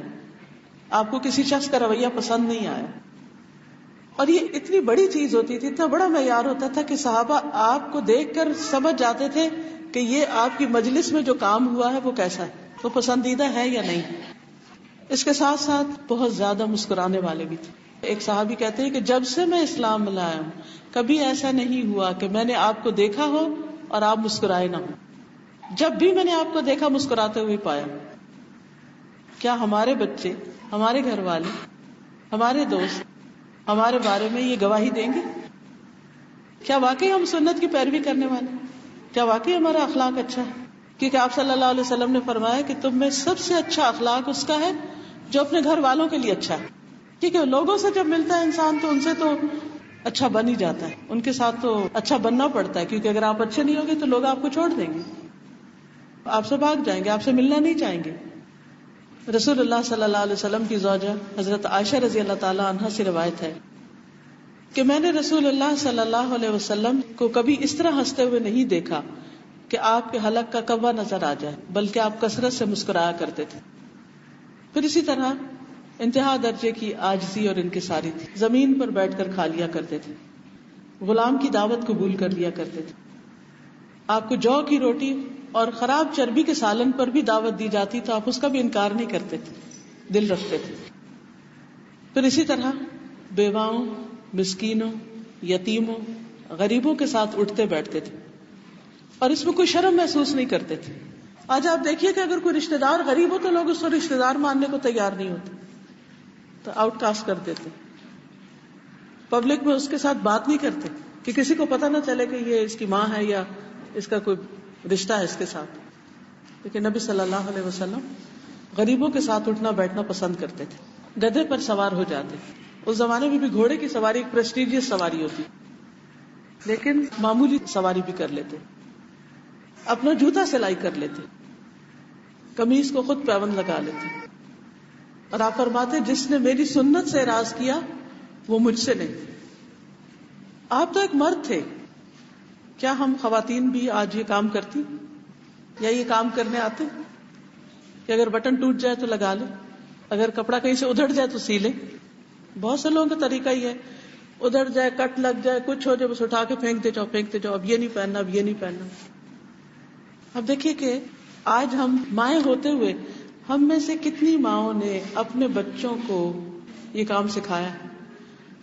آپ کو کسی شخص کا رویہ پسند نہیں آیا. اور یہ اتنی بڑی چیز ہوتی تھی، اتنا بڑا معیار ہوتا تھا کہ صحابہ آپ کو دیکھ کر سمجھ جاتے تھے کہ یہ آپ کی مجلس میں جو کام ہوا ہے وہ کیسا ہے، وہ پسندیدہ ہے یا نہیں. اس کے ساتھ ساتھ بہت زیادہ مسکرانے والے بھی تھے. ایک صحابی کہتے ہیں کہ جب سے میں اسلام میں لایا ہوں کبھی ایسا نہیں ہوا کہ میں نے آپ کو دیکھا ہو اور آپ مسکرائے نہ ہو. جب بھی میں نے آپ کو دیکھا مسکراتے ہوئے پایا. کیا ہمارے بچے، ہمارے گھر والے، ہمارے دوست ہمارے بارے میں یہ گواہی دیں گے؟ کیا واقعی ہم سنت کی پیروی کرنے والے؟ کیا واقعی ہمارا اخلاق اچھا ہے؟ کیونکہ آپ صلی اللہ علیہ وسلم نے فرمایا کہ تم میں سب سے اچھا اخلاق اس کا ہے جو اپنے گھر والوں کے لیے اچھا ہے. کیونکہ لوگوں سے جب ملتا ہے انسان تو ان سے تو اچھا بن ہی جاتا ہے، ان کے ساتھ تو اچھا بننا پڑتا ہے، کیونکہ اگر آپ اچھے نہیں ہوگے تو لوگ آپ کو چھوڑ دیں گے، آپ سے بھاگ جائیں گے، آپ سے ملنا نہیں چاہیں گے. رسول اللہ صلی اللہ علیہ وسلم کی زوجہ حضرت عائشہ رضی اللہ تعالی عنہا سے روایت ہے کہ میں نے رسول اللہ صلی اللہ علیہ وسلم کو کبھی اس طرح ہنستے ہوئے نہیں دیکھا کہ آپ کے حلق کا کوا نظر آ جائے، بلکہ آپ کثرت سے مسکرایا کرتے تھے. پھر اسی طرح انتہا درجے کی عاجزی اور انکساری تھی. زمین پر بیٹھ کر کھا لیا کرتے تھے، غلام کی دعوت قبول کر لیا کرتے تھے. آپ کو جو کی روٹی اور خراب چربی کے سالن پر بھی دعوت دی جاتی تو آپ اس کا بھی انکار نہیں کرتے تھے، دل رکھتے تھے. پھر اسی طرح بیواؤں، مسکینوں، یتیموں، غریبوں کے ساتھ اٹھتے بیٹھتے تھے اور اس میں کوئی شرم محسوس نہیں کرتے تھے. آج آپ دیکھیے کہ اگر کوئی رشتہ دار غریب ہو تو لوگ اس کو رشتہ دار ماننے کو تیار نہیں ہوتے، تو آؤٹ کاسٹ کر دیتے، پبلک میں اس کے ساتھ بات نہیں کرتے کہ کسی کو پتہ نہ چلے کہ یہ اس کی ماں ہے یا اس کا کوئی رشتہ ہے اس کے ساتھ. لیکن نبی صلی اللہ علیہ وسلم غریبوں کے ساتھ اٹھنا بیٹھنا پسند کرتے تھے. گدھے پر سوار ہو جاتے. اس زمانے میں بھی گھوڑے کی سواری ایک پریسٹیجیس سواری ہوتی، لیکن معمولی سواری بھی کر لیتے. اپنا جوتا سلائی کر لیتے، قمیص کو خود پیوند لگا لیتے. اور آپ فرماتے جس نے میری سنت سے اعراض کیا وہ مجھ سے نہیں. آپ تو ایک مرد تھے، کیا ہم خواتین بھی آج یہ کام کرتی یا یہ کام کرنے آتے کہ اگر بٹن ٹوٹ جائے تو لگا لے, اگر کپڑا کہیں سے ادھڑ جائے تو سی لے؟ بہت سے لوگوں کا طریقہ ہی ہے, ادھر جائے, کٹ لگ جائے, کچھ ہو جائے, بس اٹھا کے پھینکتے جاؤ, اب یہ نہیں پہننا, اب یہ نہیں پہننا. اب دیکھیے کہ آج ہم مائیں ہوتے ہوئے ہم میں سے کتنی ماؤں نے اپنے بچوں کو یہ کام سکھایا,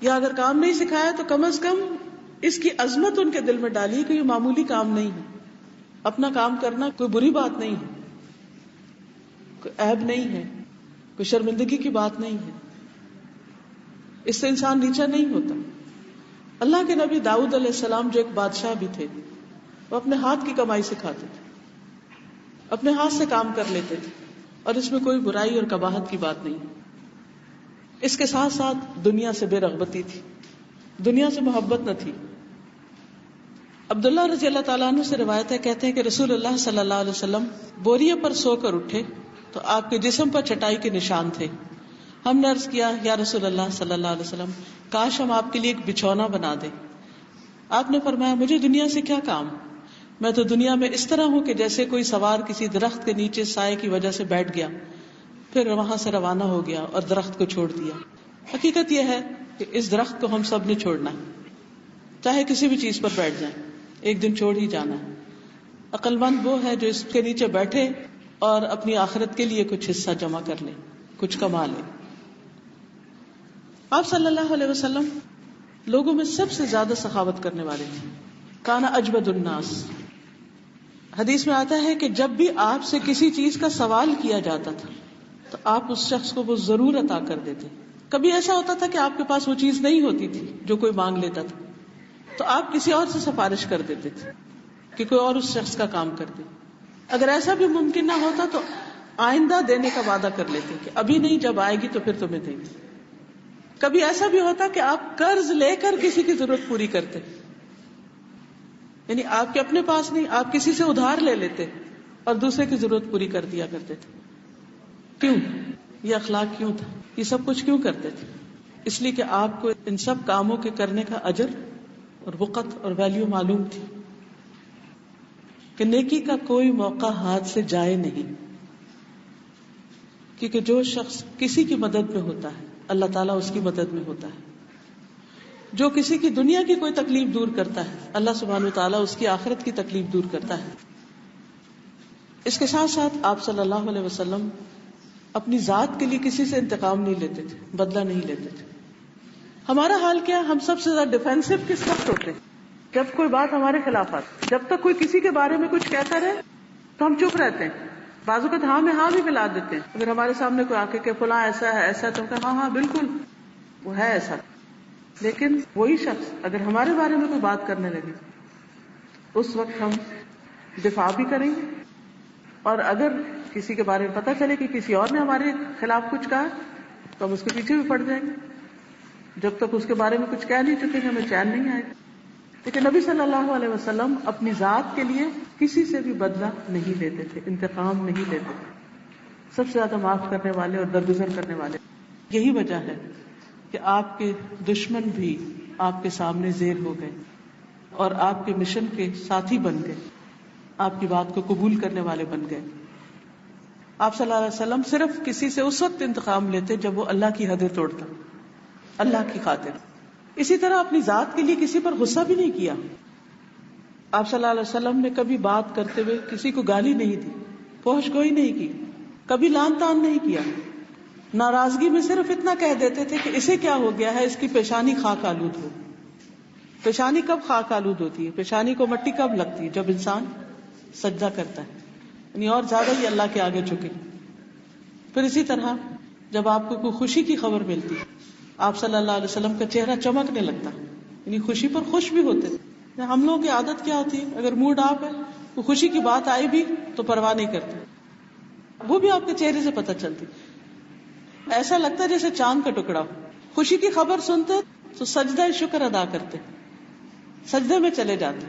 یا اگر کام نہیں سکھایا تو کم از کم اس کی عظمت ان کے دل میں ڈالی کہ یہ معمولی کام نہیں ہے, اپنا کام کرنا کوئی بری بات نہیں ہے, کوئی عیب نہیں ہے, کوئی شرمندگی کی بات نہیں ہے, اس سے انسان نیچا نہیں ہوتا. اللہ کے نبی داؤد علیہ السلام جو ایک بادشاہ بھی تھے, وہ اپنے ہاتھ کی کمائی سکھاتے تھے, اپنے ہاتھ سے کام کر لیتے تھے, اور اس میں کوئی برائی اور قباحت کی بات نہیں. اس کے ساتھ ساتھ دنیا سے بے رغبتی تھی, دنیا سے محبت نہ تھی. عبداللہ رضی اللہ تعالیٰ عنہ سے روایت ہے, کہتے ہیں کہ رسول اللہ صلی اللہ علیہ وسلم بوریے پر سو کر اٹھے تو آپ کے جسم پر چٹائی کے نشان تھے. ہم نے عرض کیا, یا رسول اللہ صلی اللہ علیہ وسلم, کاش ہم آپ کے لیے ایک بچھونا بنا دیں. آپ نے فرمایا, مجھے دنیا سے کیا کام, میں تو دنیا میں اس طرح ہوں کہ جیسے کوئی سوار کسی درخت کے نیچے سائے کی وجہ سے بیٹھ گیا, پھر وہاں سے روانہ ہو گیا اور درخت کو چھوڑ دیا. حقیقت یہ ہے کہ اس درخت کو ہم سب نے چھوڑنا ہے, چاہے کسی بھی چیز پر بیٹھ جائیں, ایک دن چھوڑ ہی جانا ہے. عقل مند وہ ہے جو اس کے نیچے بیٹھے اور اپنی آخرت کے لیے کچھ حصہ جمع کر لے, کچھ کما لے. آپ صلی اللہ علیہ وسلم لوگوں میں سب سے زیادہ سخاوت کرنے والے تھے. کانا اجود الناس. حدیث میں آتا ہے کہ جب بھی آپ سے کسی چیز کا سوال کیا جاتا تھا تو آپ اس شخص کو وہ ضرور عطا کر دیتے. کبھی ایسا ہوتا تھا کہ آپ کے پاس وہ چیز نہیں ہوتی تھی جو کوئی مانگ لیتا تھا, تو آپ کسی اور سے سفارش کر دیتے تھے کہ کوئی اور اس شخص کا کام کر دے. اگر ایسا بھی ممکن نہ ہوتا تو آئندہ دینے کا وعدہ کر لیتے کہ ابھی نہیں, جب آئے گی تو پھر تمہیں دیں گے. کبھی ایسا بھی ہوتا کہ آپ قرض لے کر کسی کی ضرورت پوری کرتے, یعنی آپ کے اپنے پاس نہیں, آپ کسی سے ادھار لے لیتے اور دوسرے کی ضرورت پوری کر دیا کرتے تھے. کیوں؟ یہ اخلاق کیوں تھا؟ یہ سب کچھ کیوں کرتے تھے؟ اس لیے کہ آپ کو ان سب کاموں کے کرنے کا اجر اور وقت اور ویلیو معلوم تھی کہ نیکی کا کوئی موقع ہاتھ سے جائے نہیں, کیونکہ جو شخص کسی کی مدد میں ہوتا ہے اللہ تعالیٰ اس کی مدد میں ہوتا ہے. جو کسی کی دنیا کی کوئی تکلیف دور کرتا ہے اللہ سبحانہ و تعالیٰ اس کی آخرت کی تکلیف دور کرتا ہے. اس کے ساتھ ساتھ آپ صلی اللہ علیہ وسلم اپنی ذات کے لیے کسی سے انتقام نہیں لیتے تھے, بدلہ نہیں لیتے تھے. ہمارا حال کیا, ہم سب سے زیادہ ڈیفینسو کس وقت ہوتے ہیں؟ جب کوئی بات ہمارے خلاف آتی. جب تک کوئی کسی کے بارے میں کچھ کہتا رہے تو ہم چپ رہتے ہیں, بعض اوقات ہاں میں ہاں بھی ملا دیتے ہیں. اگر ہمارے سامنے کوئی آ کے کہ فلاں ایسا ہے ایسا, تو ہاں ہاں بالکل وہ ہے ایسا. لیکن وہی شخص اگر ہمارے بارے میں کوئی بات کرنے لگے اس وقت ہم دفاع بھی کریں گے, اور اگر کسی کے بارے میں پتہ چلے کہ کسی اور نے ہمارے خلاف کچھ کہا تو ہم اس کے پیچھے بھی پڑ جائیں گے. جب تک اس کے بارے میں کچھ کہہ نہیں چکے ہمیں چین نہیں آئے گا. لیکن نبی صلی اللہ علیہ وسلم اپنی ذات کے لیے کسی سے بھی بدلہ نہیں لیتے تھے, انتقام نہیں لیتے تھے. سب سے زیادہ معاف کرنے والے اور درگزر کرنے والے. یہی وجہ ہے کہ آپ کے دشمن بھی آپ کے سامنے زیر ہو گئے اور آپ کے مشن کے ساتھی بن گئے, آپ کی بات کو قبول کرنے والے بن گئے. آپ صلی اللہ علیہ وسلم صرف کسی سے اس وقت انتقام لیتے جب وہ اللہ کی حدیں توڑتا, اللہ کی خاطر. اسی طرح اپنی ذات کے لیے کسی پر غصہ بھی نہیں کیا. آپ صلی اللہ علیہ وسلم نے کبھی بات کرتے ہوئے کسی کو گالی نہیں دی, فحش گوئی نہیں کی, کبھی لان تان نہیں کیا. ناراضگی میں صرف اتنا کہہ دیتے تھے کہ اسے کیا ہو گیا ہے, اس کی پیشانی خاک آلود ہو. پیشانی کب خاک آلود ہوتی ہے؟ پیشانی کو مٹی کب لگتی ہے؟ جب انسان سجدہ کرتا ہے, یعنی اور زیادہ ہی اللہ کے آگے جھکے. پھر اسی طرح جب آپ کو کوئی خوشی کی خبر ملتی آپ صلی اللہ علیہ وسلم کا چہرہ چمکنے لگتا, یعنی خوشی پر خوش بھی ہوتے. ہم لوگوں کی عادت کیا ہوتی ہے, اگر موڈ آف ہے تو خوشی کی بات آئی بھی تو پرواہ نہیں کرتے, وہ بھی آپ کے چہرے سے پتہ چلتی. ایسا لگتا ہے جیسے چاند کا ٹکڑا ہو. خوشی کی خبر سنتے تو سجدہ شکر ادا کرتے, سجدے میں چلے جاتے.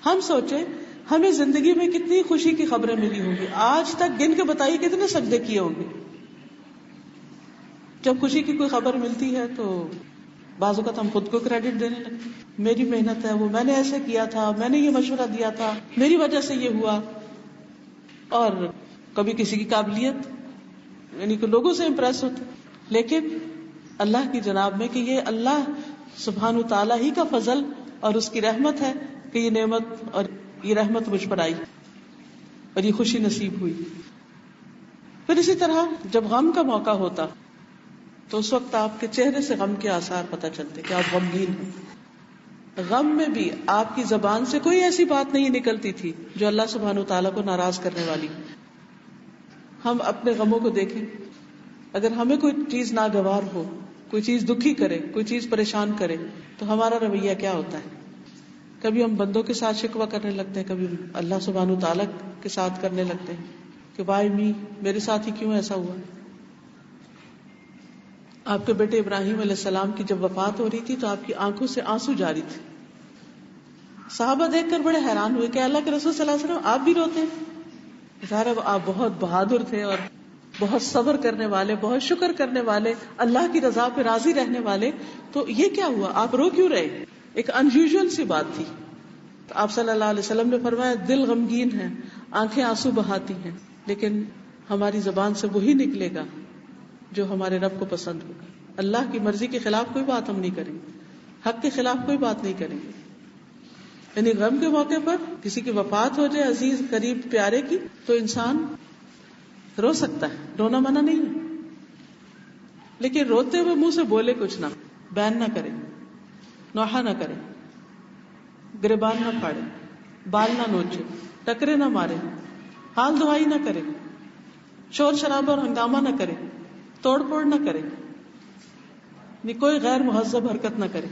ہم سوچے ہمیں زندگی میں کتنی خوشی کی خبریں ملی ہوں گی, آج تک گن کے بتائیے کتنے سجدے کیے ہوں گے. جب خوشی کی کوئی خبر ملتی ہے تو بعض اوقات ہم خود کو کریڈٹ دینے لگتے ہیں، میری محنت ہے، وہ میں نے ایسے کیا تھا، میں نے یہ مشورہ دیا تھا، میری وجہ سے یہ ہوا. اور کبھی کسی کی قابلیت، یعنی کہ لوگوں سے امپریس ہوتے، لیکن اللہ کی جناب میں کہ یہ اللہ سبحانہ تعالیٰ ہی کا فضل اور اس کی رحمت ہے کہ یہ نعمت اور یہ رحمت مجھ پر آئی اور یہ خوشی نصیب ہوئی. پھر اسی طرح جب غم کا موقع ہوتا تو اس وقت آپ کے چہرے سے غم کے آثار پتہ چلتے کہ آپ غمگین ہیں. غم میں بھی آپ کی زبان سے کوئی ایسی بات نہیں نکلتی تھی جو اللہ سبحانہ تعالیٰ کو ناراض کرنے والی. ہم اپنے غموں کو دیکھیں، اگر ہمیں کوئی چیز ناگوار ہو، کوئی چیز دکھی کرے، کوئی چیز پریشان کرے تو ہمارا رویہ کیا ہوتا ہے؟ کبھی ہم بندوں کے ساتھ شکوہ کرنے لگتے ہیں، کبھی اللہ سبحانہ تعالیٰ کے ساتھ کرنے لگتے ہیں کہ وائی می، میرے ساتھ ہی کیوں ایسا ہوا. آپ کے بیٹے ابراہیم علیہ السلام کی جب وفات ہو رہی تھی تو آپ کی آنکھوں سے آنسو جاری تھے. صحابہ دیکھ کر بڑے حیران ہوئے کہ اللہ کے رسول صلی اللہ علیہ وسلم آپ بھی روتے ہیں. ظاہر آپ بہت بہادر تھے اور بہت صبر کرنے والے، بہت شکر کرنے والے، اللہ کی رضا پہ راضی رہنے والے، تو یہ کیا ہوا، آپ رو کیوں رہے؟ ایک انیوژل سی بات تھی. تو آپ صلی اللہ علیہ وسلم نے فرمایا دل غمگین ہے، آنکھیں آنسو بہاتی ہیں، لیکن ہماری زبان سے وہی نکلے گا جو ہمارے رب کو پسند ہوگا. اللہ کی مرضی کے خلاف کوئی بات ہم نہیں کریں گے، حق کے خلاف کوئی بات نہیں کریں گے. یعنی غم کے موقع پر کسی کی وفات ہو جائے عزیز قریب پیارے کی تو انسان رو سکتا ہے، رونا منع نہیں ہے، لیکن روتے ہوئے منہ سے بولے کچھ نہ، بین نہ کرے، نوحہ نہ کرے، گریبان نہ پھاڑے، بال نہ نوچے، ٹکرے نہ مارے، حال دعائی نہ کرے، شور شرابہ اور ہنگامہ نہ کرے، توڑ پھوڑ نہ کرے، کوئی غیر مہذب حرکت نہ کرے.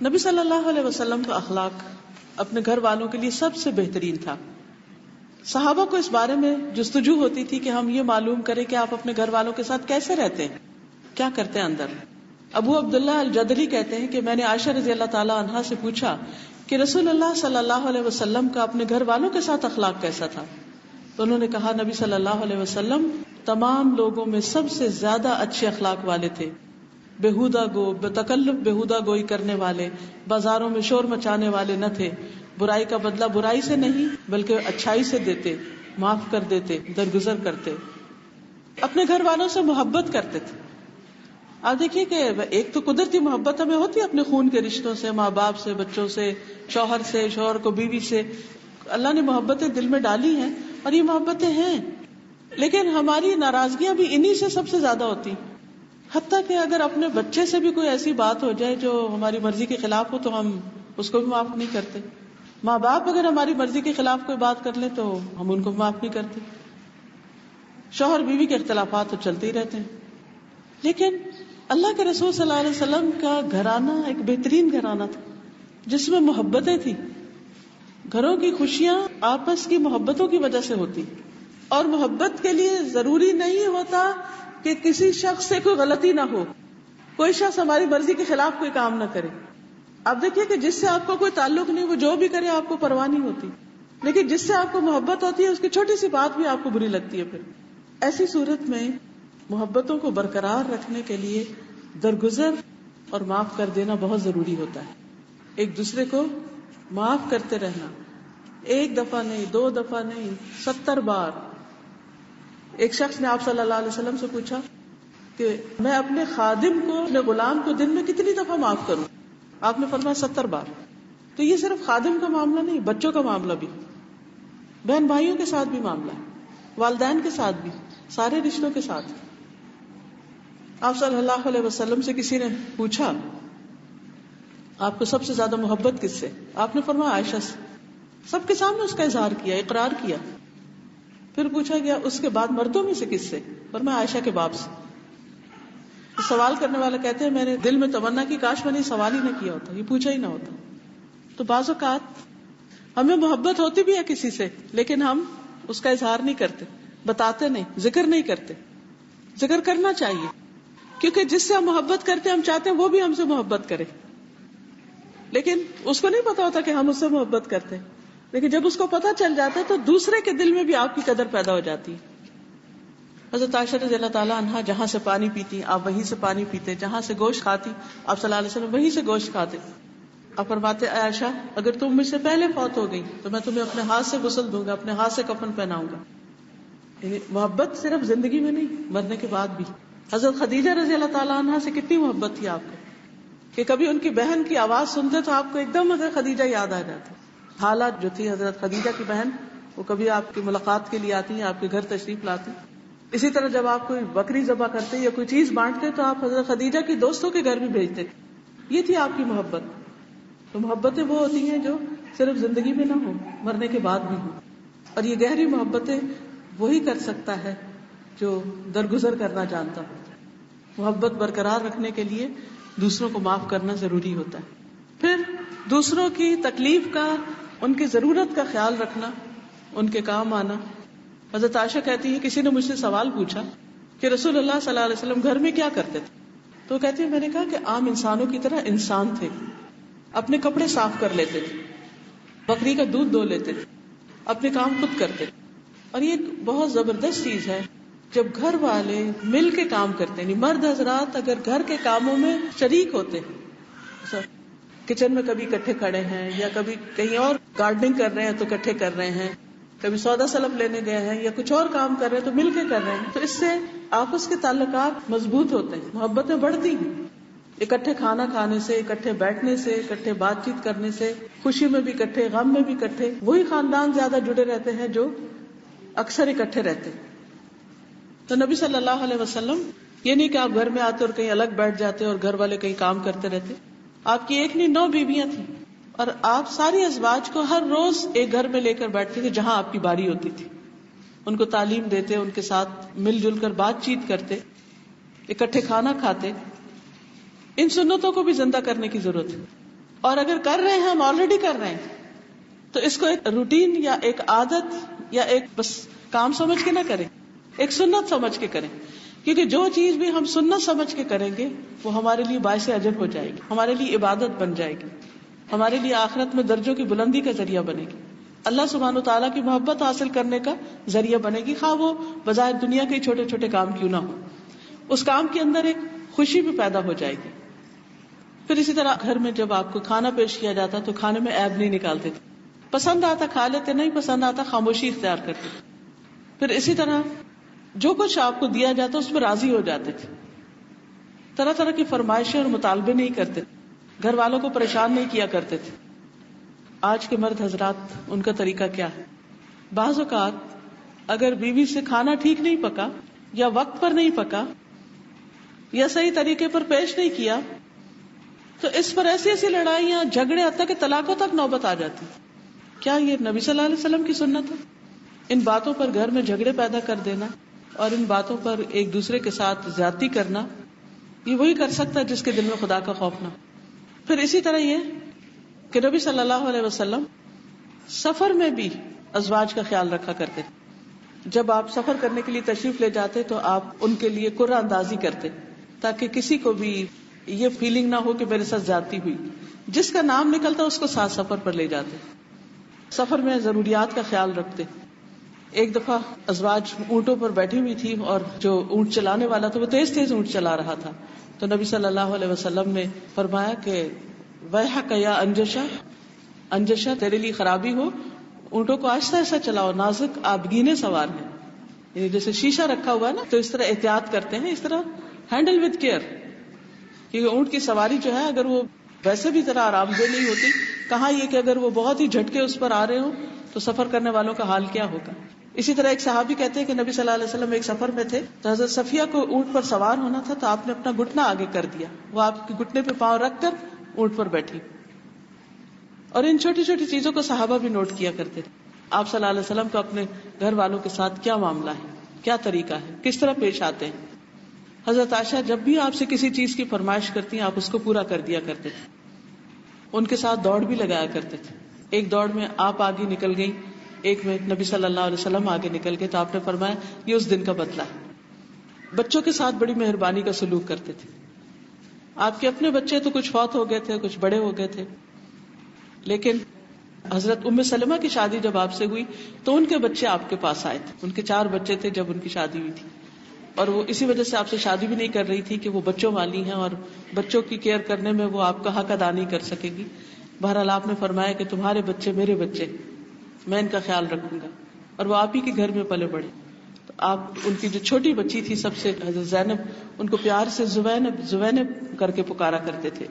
نبی صلی اللہ علیہ وسلم کا اخلاق اپنے گھر والوں کے لیے سب سے بہترین تھا. صحابہ کو اس بارے میں جستجو ہوتی تھی کہ ہم یہ معلوم کریں کہ آپ اپنے گھر والوں کے ساتھ کیسے رہتے ہیں، کیا کرتے ہیں اندر. ابو عبداللہ الجدری کہتے ہیں کہ میں نے عائشہ رضی اللہ تعالی عنہا سے پوچھا کہ رسول اللہ صلی اللہ علیہ وسلم کا اپنے گھر والوں کے ساتھ اخلاق کیسا تھا. تو انہوں نے کہا نبی صلی اللہ علیہ وسلم تمام لوگوں میں سب سے زیادہ اچھے اخلاق والے تھے. بےہودہ گو، بتکلف بےہودہ گوئی کرنے والے، بازاروں میں شور مچانے والے نہ تھے. برائی کا بدلہ برائی سے نہیں بلکہ اچھائی سے دیتے، معاف کر دیتے، درگزر کرتے، اپنے گھر والوں سے محبت کرتے تھے. آپ دیکھیے کہ ایک تو قدرتی محبت ہمیں ہوتی ہے اپنے خون کے رشتوں سے، ماں باپ سے، بچوں سے، شوہر سے، شوہر کو بیوی سے. اللہ نے محبتیں دل میں ڈالی ہیں اور یہ محبتیں ہیں، لیکن ہماری ناراضگیاں بھی انہی سے سب سے زیادہ ہوتی. حتیٰ کہ اگر اپنے بچے سے بھی کوئی ایسی بات ہو جائے جو ہماری مرضی کے خلاف ہو تو ہم اس کو بھی معاف نہیں کرتے. ماں باپ اگر ہماری مرضی کے خلاف کوئی بات کر لیں تو ہم ان کو معاف نہیں کرتے. شوہر بیوی کے اختلافات تو چلتے ہی رہتے ہیں. لیکن اللہ کے رسول صلی اللہ علیہ وسلم کا گھرانہ ایک بہترین گھرانہ تھا جس میں محبتیں تھیں. گھروں کی خوشیاں آپس کی محبتوں کی وجہ سے ہوتی، اور محبت کے لیے ضروری نہیں ہوتا کہ کسی شخص سے کوئی غلطی نہ ہو، کوئی شخص ہماری مرضی کے خلاف کوئی کام نہ کرے. آپ دیکھیے کہ جس سے آپ کو کوئی تعلق نہیں، وہ جو بھی کرے آپ کو پرواہ نہیں ہوتی، لیکن جس سے آپ کو محبت ہوتی ہے اس کی چھوٹی سی بات بھی آپ کو بری لگتی ہے. پھر ایسی صورت میں محبتوں کو برقرار رکھنے کے لیے درگزر اور معاف کر دینا بہت ضروری ہوتا ہے. ایک دوسرے کو معاف کرتے رہنا، ایک دفعہ نہیں، 2 دفعہ نہیں، 70 بار. ایک شخص نے آپ صلی اللہ علیہ وسلم سے پوچھا کہ میں اپنے خادم کو، اپنے غلام کو دن میں کتنی دفعہ معاف کروں؟ آپ نے فرمایا 70 بار. تو یہ صرف خادم کا معاملہ نہیں، بچوں کا معاملہ بھی، بہن بھائیوں کے ساتھ بھی معاملہ ہے، والدین کے ساتھ بھی، سارے رشتوں کے ساتھ. آپ صلی اللہ علیہ وسلم سے کسی نے پوچھا آپ کو سب سے زیادہ محبت کس سے؟ آپ نے فرمایا عائشہ سے. سب کے سامنے اس کا اظہار کیا، اقرار کیا. پھر پوچھا گیا اس کے بعد مردوں میں سے کس سے؟ فرمایا عائشہ کے باپ سے. سوال کرنے والا کہتے ہیں میں نے دل میں تمنا کی کاش میں نے سوال ہی نہ کیا ہوتا، یہ پوچھا ہی نہ ہوتا. تو بعض اوقات ہمیں محبت ہوتی بھی ہے کسی سے لیکن ہم اس کا اظہار نہیں کرتے، بتاتے نہیں، ذکر نہیں کرتے. ذکر کرنا چاہیے کیونکہ جس سے ہم محبت کرتے ہیں ہم چاہتے ہیں وہ بھی ہم سے محبت کرے، لیکن اس کو نہیں پتا ہوتا کہ ہم اس سے محبت کرتے ہیں. لیکن جب اس کو پتا چل جاتا ہے تو دوسرے کے دل میں بھی آپ کی قدر پیدا ہو جاتی ہے. حضرت عائشہ رضی اللہ تعالیٰ عنہا جہاں سے پانی پیتی آپ وہیں سے پانی پیتے، جہاں سے گوشت کھاتی آپ صلی اللہ علیہ وسلم وہیں سے گوشت کھاتے. آپ فرماتے اے عائشہ اگر تم مجھ سے پہلے فوت ہو گئی تو میں تمہیں اپنے ہاتھ سے غسل دوں گا، اپنے ہاتھ سے کفن پہناؤں گا. یعنی محبت صرف زندگی میں نہیں، مرنے کے بعد بھی. حضرت خدیجہ رضی اللہ تعالیٰ عنہا سے کتنی محبت تھی آپ کو کہ کبھی ان کی بہن کی آواز سنتے تو آپ کو ایک دم حضرت خدیجہ یاد آ جاتی. حالات جو تھی حضرت خدیجہ کی بہن وہ کبھی آپ کی ملاقات کے لیے آتی ہیں، آپ کے گھر تشریف لاتی. اسی طرح جب آپ کوئی بکری ذبح کرتے یا کوئی چیز بانٹتے تو آپ حضرت خدیجہ کی دوستوں کے گھر بھی بھیجتے. یہ تھی آپ کی محبت. تو محبتیں وہ ہوتی ہیں جو صرف زندگی میں نہ ہو، مرنے کے بعد بھی ہو. اور یہ گہری محبتیں وہی کر سکتا ہے جو درگزر کرنا جانتا ہو. محبت برقرار رکھنے کے لیے دوسروں کو معاف کرنا ضروری ہوتا ہے. پھر دوسروں کی تکلیف کا، ان کی ضرورت کا خیال رکھنا، ان کے کام آنا. حضرت عائشہ کہتی ہے کسی نے مجھ سے سوال پوچھا کہ رسول اللہ صلی اللہ علیہ وسلم گھر میں کیا کرتے تھے؟ تو کہتی ہے میں نے کہا کہ عام انسانوں کی طرح انسان تھے، اپنے کپڑے صاف کر لیتے تھے، بکری کا دودھ دو لیتے تھے، اپنے کام خود کرتے. اور یہ ایک بہت زبردست چیز ہے جب گھر والے مل کے کام کرتے ہیں. مرد حضرات اگر گھر کے کاموں میں شریک ہوتے ہیں، کچن میں کبھی اکٹھے کھڑے ہیں یا کبھی کہیں اور گارڈننگ کر رہے ہیں تو اکٹھے کر رہے ہیں، کبھی سودا سلف لینے گئے ہیں یا کچھ اور کام کر رہے ہیں تو مل کے کر رہے ہیں، تو اس سے آپس کے تعلقات مضبوط ہوتے ہیں، محبتیں بڑھتی ہیں. اکٹھے کھانا کھانے سے، اکٹھے بیٹھنے سے، اکٹھے بات چیت کرنے سے، خوشی میں بھی اکٹھے، غم میں بھی اکٹھے. وہی خاندان زیادہ جڑے رہتے ہیں جو اکثر اکٹھے رہتے ہیں. تو نبی صلی اللہ علیہ وسلم یہ نہیں کہ آپ گھر میں آتے اور کہیں الگ بیٹھ جاتے اور گھر والے کہیں کام کرتے رہتے. آپ کی ایک نہیں 9 بیویاں تھیں اور آپ ساری ازواج کو ہر روز ایک گھر میں لے کر بیٹھتے تھے جہاں آپ کی باری ہوتی تھی. ان کو تعلیم دیتے، ان کے ساتھ مل جل کر بات چیت کرتے، اکٹھے کھانا کھاتے. ان سنتوں کو بھی زندہ کرنے کی ضرورت ہے. اور اگر کر رہے ہیں، ہم آلریڈی کر رہے ہیں، تو اس کو ایک روٹین یا ایک عادت یا ایک بس کام سمجھ کے نہ کریں، ایک سنت سمجھ کے کریں. کیونکہ جو چیز بھی ہم سنت سمجھ کے کریں گے وہ ہمارے لیے باعث اجر ہو جائے گی، ہمارے لیے عبادت بن جائے گی، ہمارے لیے آخرت میں درجوں کی بلندی کا ذریعہ بنے گی، اللہ سبحانہ و تعالیٰ کی محبت حاصل کرنے کا ذریعہ بنے گی، خواہ وہ بظاہر دنیا کے چھوٹے چھوٹے کام کیوں نہ ہو. اس کام کے اندر ایک خوشی بھی پیدا ہو جائے گی. پھر اسی طرح گھر میں جب آپ کو کھانا پیش کیا جاتا تو کھانے میں عیب نہیں نکالتے تھے، پسند آتا کھا لیتے، نہیں پسند آتا خاموشی اختیار کرتے. پھر اسی طرح جو کچھ آپ کو دیا جاتا اس میں راضی ہو جاتے تھے، طرح طرح کی فرمائشیں اور مطالبے نہیں کرتے، گھر والوں کو پریشان نہیں کیا کرتے تھے. آج کے مرد حضرات ان کا طریقہ کیا ہے؟ بعض اوقات اگر بیوی سے کھانا ٹھیک نہیں پکا یا وقت پر نہیں پکا یا صحیح طریقے پر پیش نہیں کیا تو اس پر ایسی ایسی لڑائیاں، جھگڑے، حتیٰ کہ طلاقوں تک نوبت آ جاتی. کیا یہ نبی صلی اللہ علیہ وسلم کی سنت ہے؟ ان باتوں پر گھر میں جھگڑے پیدا کر دینا اور ان باتوں پر ایک دوسرے کے ساتھ زیادتی کرنا، یہ وہی کر سکتا ہے جس کے دل میں خدا کا خوف نہ. پھر اسی طرح یہ کہ نبی صلی اللہ علیہ وسلم سفر میں بھی ازواج کا خیال رکھا کرتے. جب آپ سفر کرنے کے لیے تشریف لے جاتے تو آپ ان کے لیے قرعہ اندازی کرتے تاکہ کسی کو بھی یہ فیلنگ نہ ہو کہ میرے ساتھ زیادتی ہوئی. جس کا نام نکلتا اس کو ساتھ سفر پر لے جاتے. سفر میں ضروریات کا خیال رکھتے. ایک دفعہ ازواج اونٹوں پر بیٹھی ہوئی تھی اور جو اونٹ چلانے والا تھا وہ تیز تیز اونٹ چلا رہا تھا. تو نبی صلی اللہ علیہ وسلم نے فرمایا کہ ویحک یا انجشا، انجشا تیرے لیے خرابی ہو، اونٹوں کو آہستہ آہستہ چلاؤ، نازک آبگینے سوار ہیں. یعنی جیسے شیشہ رکھا ہوا ہے نا تو اس طرح احتیاط کرتے ہیں، اس طرح ہینڈل وتھ کیئر. کیونکہ اونٹ کی سواری جو ہے اگر وہ ویسے بھی ذرا آرام دہ نہیں ہوتی، کہاں یہ کہ اگر وہ بہت ہی جھٹکے اس پر آ رہے ہوں تو سفر کرنے والوں کا حال کیا ہوگا. اسی طرح ایک صحابی کہتے ہیں کہ نبی صلی اللہ علیہ وسلم ایک سفر میں تھے تو حضرت صفیہ کو اونٹ پر سوار ہونا تھا تو آپ نے اپنا گھٹنا آگے کر دیا، وہ آپ کے گھٹنے پہ پاؤں رکھ کر اونٹ پر بیٹھی. اور ان چھوٹی چھوٹی چیزوں کو صحابہ بھی نوٹ کیا کرتے تھے. آپ صلی اللہ علیہ وسلم کو اپنے گھر والوں کے ساتھ کیا معاملہ ہے، کیا طریقہ ہے، کس طرح پیش آتے ہیں. حضرت عائشہ جب بھی آپ سے کسی چیز کی فرمائش کرتی ہیں آپ اس کو پورا کر دیا کرتے تھے. ان کے ساتھ دوڑ بھی لگایا کرتے تھے. ایک دوڑ میں آپ آگے نکل گئی، ایک میں نبی صلی اللہ علیہ وسلم آگے نکل گئے تو آپ نے فرمایا یہ اس دن کا بدلہ ہے. بچوں کے ساتھ بڑی مہربانی کا سلوک کرتے تھے. آپ کے اپنے بچے تو کچھ فوت ہو گئے تھے، کچھ بڑے ہو گئے تھے، لیکن حضرت ام سلمہ کی شادی جب آپ سے ہوئی تو ان کے بچے آپ کے پاس آئے تھے. ان کے 4 بچے تھے جب ان کی شادی ہوئی تھی. اور وہ اسی وجہ سے آپ سے شادی بھی نہیں کر رہی تھی کہ وہ بچوں والی ہیں اور بچوں کی کیئر کرنے میں وہ آپ کا حق ادا نہیں کر سکے گی. بہرحال آپ نے فرمایا کہ تمہارے بچے میرے بچے، میں ان کا خیال رکھوں گا، اور وہ آپ ہی کے گھر میں پلے بڑے. تو آپ ان کی جو چھوٹی بچی تھی سب سے حضرت زینب، ان کو پیار سے زوینب زوینب کر کے پکارا کرتے تھے.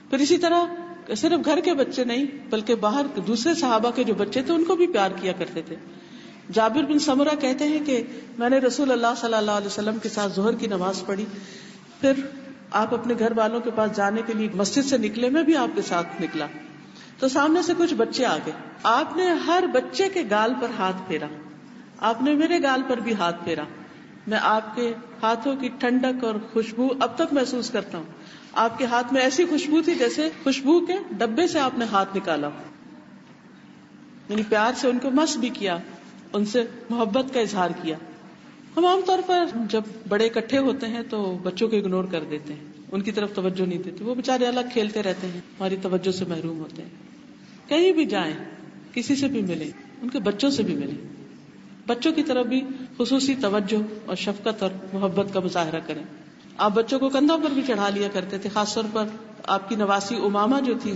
پھر اسی طرح صرف گھر کے بچے نہیں بلکہ باہر دوسرے صحابہ کے جو بچے تھے ان کو بھی پیار کیا کرتے تھے. جابر بن سمرہ کہتے ہیں کہ میں نے رسول اللہ صلی اللہ علیہ وسلم کے ساتھ ظہر کی نماز پڑھی، پھر آپ اپنے گھر والوں کے پاس جانے کے لیے مسجد سے نکلے، میں بھی آپ کے ساتھ نکلا تو سامنے سے کچھ بچے آ گئے. آپ نے ہر بچے کے گال پر ہاتھ پھیرا، آپ نے میرے گال پر بھی ہاتھ پھیرا. میں آپ کے ہاتھوں کی ٹھنڈک اور خوشبو اب تک محسوس کرتا ہوں. آپ کے ہاتھ میں ایسی خوشبو تھی جیسے خوشبو کے ڈبے سے آپ نے ہاتھ نکالا. یعنی پیار سے ان کو مس بھی کیا، ان سے محبت کا اظہار کیا. ہم عام طور پر جب بڑے اکٹھے ہوتے ہیں تو بچوں کو اگنور کر دیتے ہیں، ان کی طرف توجہ نہیں دیتے، وہ بےچارے الگ کھیلتے رہتے ہیں، ہماری توجہ سے محروم ہوتے ہیں. کہیں بھی جائیں، کسی سے بھی ملیں، ان کے بچوں سے بھی ملیں، بچوں کی طرف بھی خصوصی توجہ اور شفقت اور محبت کا مظاہرہ کریں. آپ بچوں کو کندھوں پر بھی چڑھا لیا کرتے تھے. خاص طور پر آپ کی نواسی امامہ جو تھی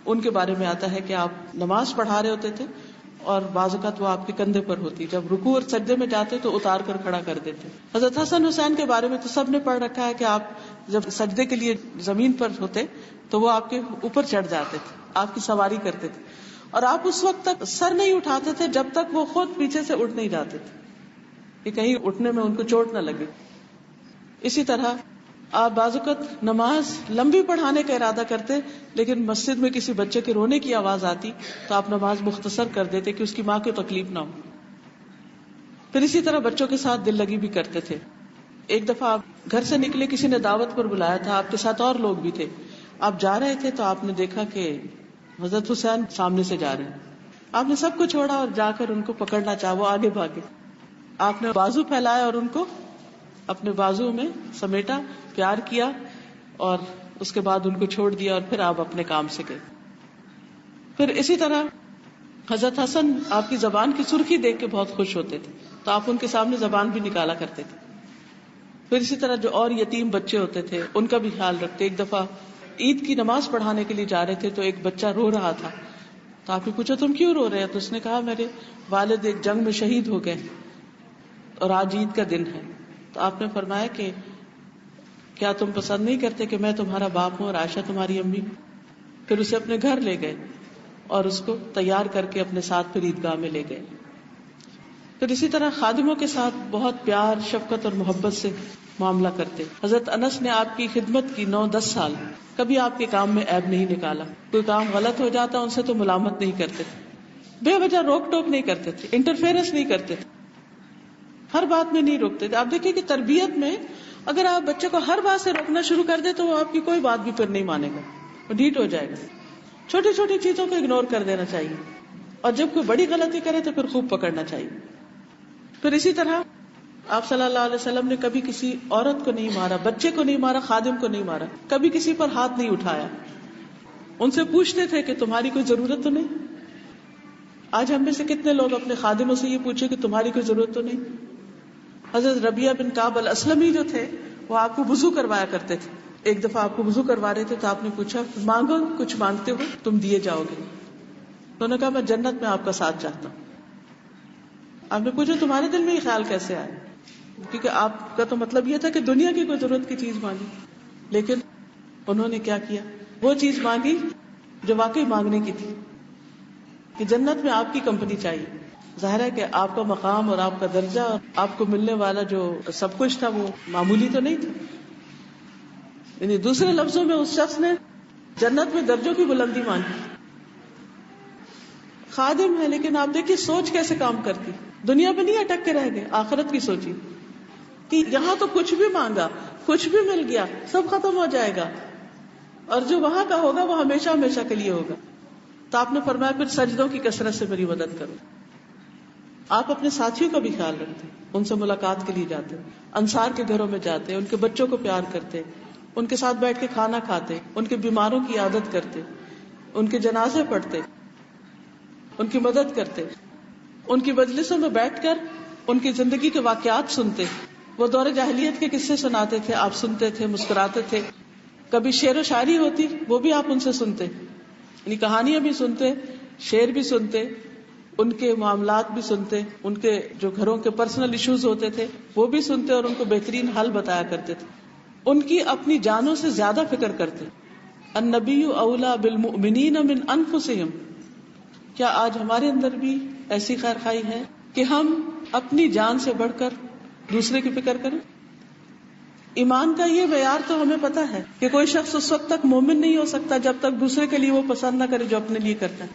ان کے بارے میں آتا ہے کہ آپ نماز پڑھا رہے ہوتے تھے اور بعض اوقات وہ آپ کے کندھے پر ہوتی، جب رکوع اور سجدے میں جاتے تو اتار کر کھڑا کر دیتے. حضرت حسن حسین کے بارے میں تو سب نے پڑھ رکھا ہے کہ آپ جب سجدے کے لیے زمین پر ہوتے تو وہ آپ کے اوپر چڑھ جاتے تھے، آپ کی سواری کرتے تھے، اور آپ اس وقت تک سر نہیں اٹھاتے تھے جب تک وہ خود پیچھے سے اٹھ نہیں جاتے تھے کہ کہیں اٹھنے میں ان کو چوٹ نہ لگے. اسی طرح آپ بعض اوقات نماز لمبی پڑھانے کا ارادہ کرتے، لیکن مسجد میں کسی بچے کے رونے کی آواز آتی تو آپ نماز مختصر کر دیتے کہ اس کی ماں کو تکلیف نہ ہو. پھر اسی طرح بچوں کے ساتھ دل لگی بھی کرتے تھے. ایک دفعہ آپ گھر سے نکلے، کسی نے دعوت پر بلایا تھا، آپ کے ساتھ اور لوگ بھی تھے. آپ جا رہے تھے تو آپ نے دیکھا کہ حضرت حسین سامنے سے جا رہے ہیں. آپ نے سب کو چھوڑا اور جا کر ان کو پکڑنا چاہا، وہ آگے بھاگے. آپ نے بازو پھیلایا اور ان کو اپنے بازو میں سمیٹا، پیار کیا، اور اس کے بعد ان کو چھوڑ دیا اور پھر آپ اپنے کام سے گئے. پھر اسی طرح حضرت حسن آپ کی زبان کی سرخی دیکھ کے بہت خوش ہوتے تھے تو آپ ان کے سامنے زبان بھی نکالا کرتے تھے. پھر اسی طرح جو اور یتیم بچے ہوتے تھے ان کا بھی خیال رکھتے. ایک دفعہ عید کی نماز پڑھانے کے لیے جا رہے تھے تو ایک بچہ رو رہا تھا تو آپ نے پوچھا تم کیوں رو رہے ہیں؟ تو اس نے کہا میرے والد ایک جنگ میں شہید ہو گئے اور آج عید کا دن ہے. تو آپ نے فرمایا کہ کیا تم پسند نہیں کرتے کہ میں تمہارا باپ ہوں اور عائشہ تمہاری امی ہوں؟ پھر اسے اپنے گھر لے گئے اور اس کو تیار کر کے اپنے ساتھ پھر عیدگاہ میں لے گئے. پھر اسی طرح خادموں کے ساتھ بہت پیار، شفقت اور محبت سے معاملہ کرتے. حضرت انس نے آپ کی خدمت کی 9-10 سال، کبھی آپ کے کام میں عیب نہیں نکالا. کوئی کام غلط ہو جاتا ان سے تو ملامت نہیں کرتے تھے، بے وجہ روک ٹوک نہیں کرتے تھے، انٹرفیئرنس نہیں کرتے تھے، ہر بات میں نہیں روکتے تھے. آپ دیکھیں کہ تربیت میں اگر آپ بچے کو ہر بات سے روکنا شروع کر دیں تو وہ آپ کی کوئی بات بھی پھر نہیں مانے گا، وہ ڈھیٹ ہو جائے گا. چھوٹی چھوٹی چیزوں کو اگنور کر دینا چاہیے، اور جب کوئی بڑی غلطی کرے تو پھر خوب پکڑنا چاہیے. پھر اسی طرح آپ صلی اللہ علیہ وسلم نے کبھی کسی عورت کو نہیں مارا، بچے کو نہیں مارا، خادم کو نہیں مارا، کبھی کسی پر ہاتھ نہیں اٹھایا. ان سے پوچھتے تھے کہ تمہاری کوئی ضرورت تو نہیں؟ آج ہم میں سے کتنے لوگ اپنے خادموں سے یہ پوچھے کہ تمہاری کوئی ضرورت تو نہیں؟ حضرت ربیعہ بن کعب الاسلمی جو تھے وہ آپ کو وضو کروایا کرتے تھے. ایک دفعہ آپ کو وضو کروا رہے تھے تو آپ نے پوچھا مانگو، کچھ مانگتے ہو تم دیے جاؤ گے. انہوں نے کہا میں جنت میں آپ کا ساتھ چاہتا ہوں. آپ نے پوچھا تمہارے دل میں یہ خیال کیسے آیا؟ کیونکہ آپ کا تو مطلب یہ تھا کہ دنیا کی کوئی ضرورت کی چیز مانگی، لیکن انہوں نے کیا کیا؟ وہ چیز مانگی جو واقعی مانگنے کی تھی، کہ جنت میں آپ کی کمپنی چاہیے. ظاہر ہے کہ آپ کا مقام اور آپ کا درجہ اور آپ کو ملنے والا جو سب کچھ تھا وہ معمولی تو نہیں تھا. یعنی دوسرے لفظوں میں اس شخص نے جنت میں درجوں کی بلندی مانگی. خادم ہے لیکن آپ دیکھیے سوچ کیسے کام کرتی. دنیا میں نہیں اٹک کے رہ گئے، آخرت کی سوچی کہ یہاں تو کچھ بھی مانگا، کچھ بھی مل گیا، سب ختم ہو جائے گا، اور جو وہاں کا ہوگا وہ ہمیشہ ہمیشہ کے لیے ہوگا. تو آپ نے فرمایا پھر سجدوں کی کثرت سے میری مدد کرو. آپ اپنے ساتھیوں کا بھی خیال رکھتے، ان سے ملاقات کے لیے جاتے، انصار کے گھروں میں جاتے، ان کے بچوں کو پیار کرتے، ان کے ساتھ بیٹھ کے کھانا کھاتے، ان کے بیماروں کی عیادت کرتے، ان کے جنازے پڑھتے، ان کی مدد کرتے، ان کی مجلسوں میں بیٹھ کر ان کی زندگی کے واقعات سنتے. وہ دور جاہلیت کے قصے سناتے تھے، آپ سنتے تھے، مسکراتے تھے. کبھی شعر و شاعری ہوتی، وہ بھی آپ ان سے سنتے، یعنی کہانیاں بھی سنتے، شعر بھی سنتے، ان کے معاملات بھی سنتے، ان کے جو گھروں کے پرسنل ایشوز ہوتے تھے وہ بھی سنتے اور ان کو بہترین حل بتایا کرتے تھے. ان کی اپنی جانوں سے زیادہ فکر کرتے. النبی اولا بالمؤمنین من انفسہم. کیا آج ہمارے اندر بھی ایسی خیر خواہی ہے کہ ہم اپنی جان سے بڑھ کر دوسرے کی فکر کریں؟ ایمان کا یہ معیار تو ہمیں پتا ہے کہ کوئی شخص اس وقت تک مومن نہیں ہو سکتا جب تک دوسرے کے لیے وہ پسند نہ کرے جو اپنے لیے کرتا ہے.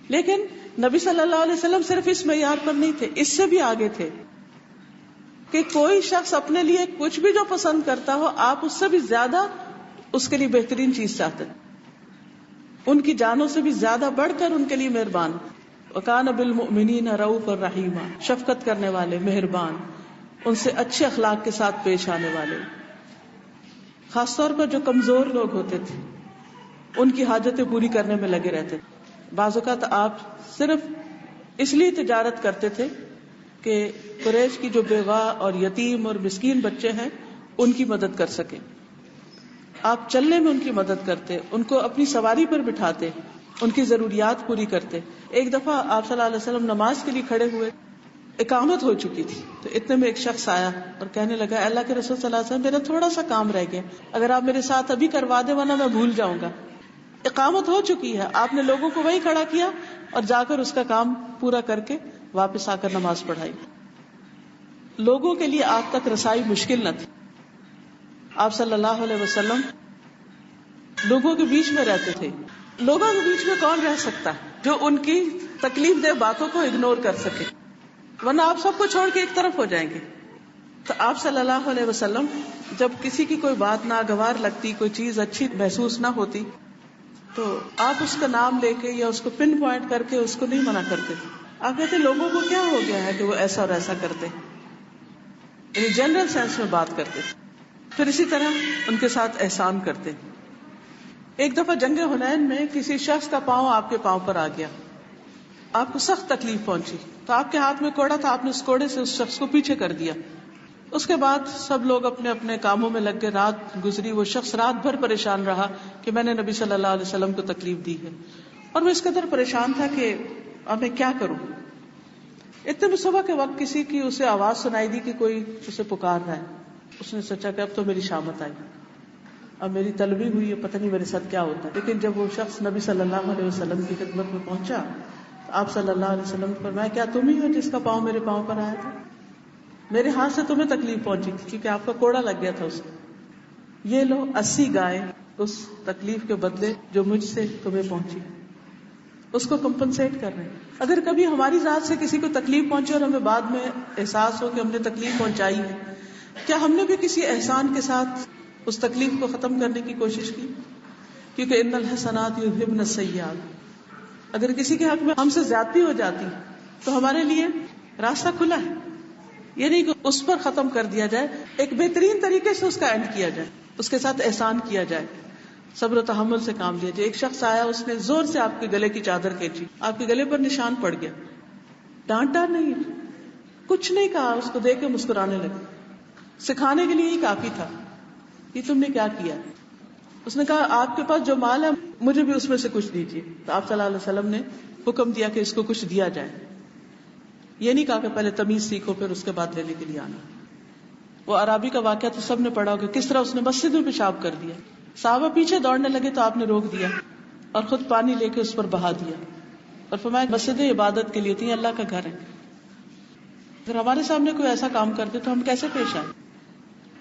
لیکن نبی صلی اللہ علیہ وسلم صرف اس معیار پر نہیں تھے، اس سے بھی آگے تھے کہ کوئی شخص اپنے لیے کچھ بھی جو پسند کرتا ہو آپ اس سے بھی زیادہ اس کے لیے بہترین چیز چاہتے ہیں، ان کی جانوں سے بھی زیادہ بڑھ کر ان کے لیے مہربان. وَكَانَ بِالْمُؤْمِنِينَ رَءُوفًا رَحِيمًا. شفقت کرنے والے، مہربان، ان سے اچھے اخلاق کے ساتھ پیش آنے والے. خاص طور پر جو کمزور لوگ ہوتے تھے ان کی حاجتیں پوری کرنے میں لگے رہتے تھے. بعض اوقات آپ صرف اس لیے تجارت کرتے تھے کہ قریش کی جو بیوہ اور یتیم اور مسکین بچے ہیں ان کی مدد کر سکیں. آپ چلنے میں ان کی مدد کرتے، ان کو اپنی سواری پر بٹھاتے، ان کی ضروریات پوری کرتے. ایک دفعہ آپ صلی اللہ علیہ وسلم نماز کے لیے کھڑے ہوئے، اقامت ہو چکی تھی، تو اتنے میں ایک شخص آیا اور کہنے لگا اللہ کے رسول صلی اللہ علیہ وسلم میرا تھوڑا سا کام رہ گیا، اگر آپ میرے ساتھ ابھی کروا دیں ورنہ میں بھول جاؤں گا. اقامت ہو چکی ہے، آپ نے لوگوں کو وہیں کھڑا کیا اور جا کر اس کا کام پورا کر کے واپس آ کر نماز پڑھائی. لوگوں کے لیے آپ تک رسائی مشکل نہ تھی. آپ صلی اللہ علیہ وسلم لوگوں کے بیچ میں رہتے تھے. لوگوں کے بیچ میں کون رہ سکتا ہے جو ان کی تکلیف دہ باتوں کو اگنور کر سکے، ورنہ آپ سب کو چھوڑ کے ایک طرف ہو جائیں گے. تو آپ صلی اللہ علیہ وسلم جب کسی کی کوئی بات ناگوار لگتی، کوئی چیز اچھی محسوس نہ ہوتی تو آپ اس کا نام لے کے یا اس کو پن پوائنٹ کر کے اس کو نہیں منع کرتے تھے. آپ کہتے لوگوں کو کیا ہو گیا ہے کہ وہ ایسا اور ایسا کرتے، یعنی جنرل سینس میں بات کرتے تھے. پھر اسی طرح ان کے ساتھ احسان کرتے. ایک دفعہ جنگ حنین میں کسی شخص کا پاؤں آپ کے پاؤں پر آ گیا، آپ کو سخت تکلیف پہنچی، تو آپ کے ہاتھ میں کوڑا تھا، آپ نے اس کوڑے سے اس شخص کو پیچھے کر دیا. اس کے بعد سب لوگ اپنے اپنے کاموں میں لگ گئے. رات گزری، وہ شخص رات بھر پریشان رہا کہ میں نے نبی صلی اللہ علیہ وسلم کو تکلیف دی ہے، اور وہ اس قدر پریشان تھا کہ اب میں کیا کروں. اتنے میں صبح کے وقت کسی کی اسے آواز سنائی دی کہ کوئی اسے پکار رہا ہے. اس نے سوچا کہ اب تو میری شامت آئی، اب میری طلبی ہوئی ہے، پتہ نہیں میرے ساتھ کیا ہوتا ہے. لیکن جب وہ شخص نبی صلی اللہ علیہ وسلم کی خدمت میں پہنچا تو آپ صلی اللہ علیہ وسلم نے فرمایا کیا تم ہی ہو جس کا پاؤں میرے پاؤں پر آیا تھا؟ میرے ہاتھ سے تمہیں تکلیف پہنچی تھی کیونکہ آپ کا کوڑا لگ گیا تھا اس کو. یہ لو 80 گائے اس تکلیف کے بدلے جو مجھ سے تمہیں پہنچی، اس کو کمپنسیٹ کر رہے ہیں. اگر کبھی ہماری ذات سے کسی کو تکلیف پہنچے اور ہمیں بعد میں احساس ہو کہ ہم نے تکلیف پہنچائی ہے، کیا ہم نے بھی کسی احسان کے ساتھ اس تکلیف کو ختم کرنے کی کوشش کی؟ کیونکہ ان الحسنات یذھبن السیئات. اگر کسی کے حق میں ہم سے زیادتی ہو جاتی تو ہمارے لیے راستہ کھلا ہے. یہ نہیں کہ اس پر ختم کر دیا جائے، ایک بہترین طریقے سے اس کا اینڈ کیا جائے، اس کے ساتھ احسان کیا جائے، صبر و تحمل سے کام لیا جائے. ایک شخص آیا، اس نے زور سے آپ کے گلے کی چادر کھینچی، آپ کے گلے پر نشان پڑ گیا، ڈانٹا نہیں، کچھ نہیں کہا، اس کو دیکھ کے مسکرانے لگے. سکھانے کے لیے ہی کافی تھا، یہ تم نے کیا کیا. اس نے کہا آپ کے پاس جو مال ہے مجھے بھی اس میں سے کچھ دیجیے. تو آپ صلی اللہ علیہ وسلم نے حکم دیا کہ اس کو کچھ دیا جائے. یہ نہیں کہا کہ پہلے تمیز سیکھو پھر اس کے بعد لینے کے لیے آنا. وہ عرابی کا واقعہ تو سب نے پڑھا ہوگا، کس طرح اس نے مسجد میں پیشاب کر دیا. صحابہ پیچھے دوڑنے لگے تو آپ نے روک دیا اور خود پانی لے کے اس پر بہا دیا اور فرمایا مسجد عبادت کے لیے تھی، اللہ کا گھر ہے. اگر ہمارے سامنے کوئی ایسا کام کرتے تو ہم کیسے پیش آئیں؟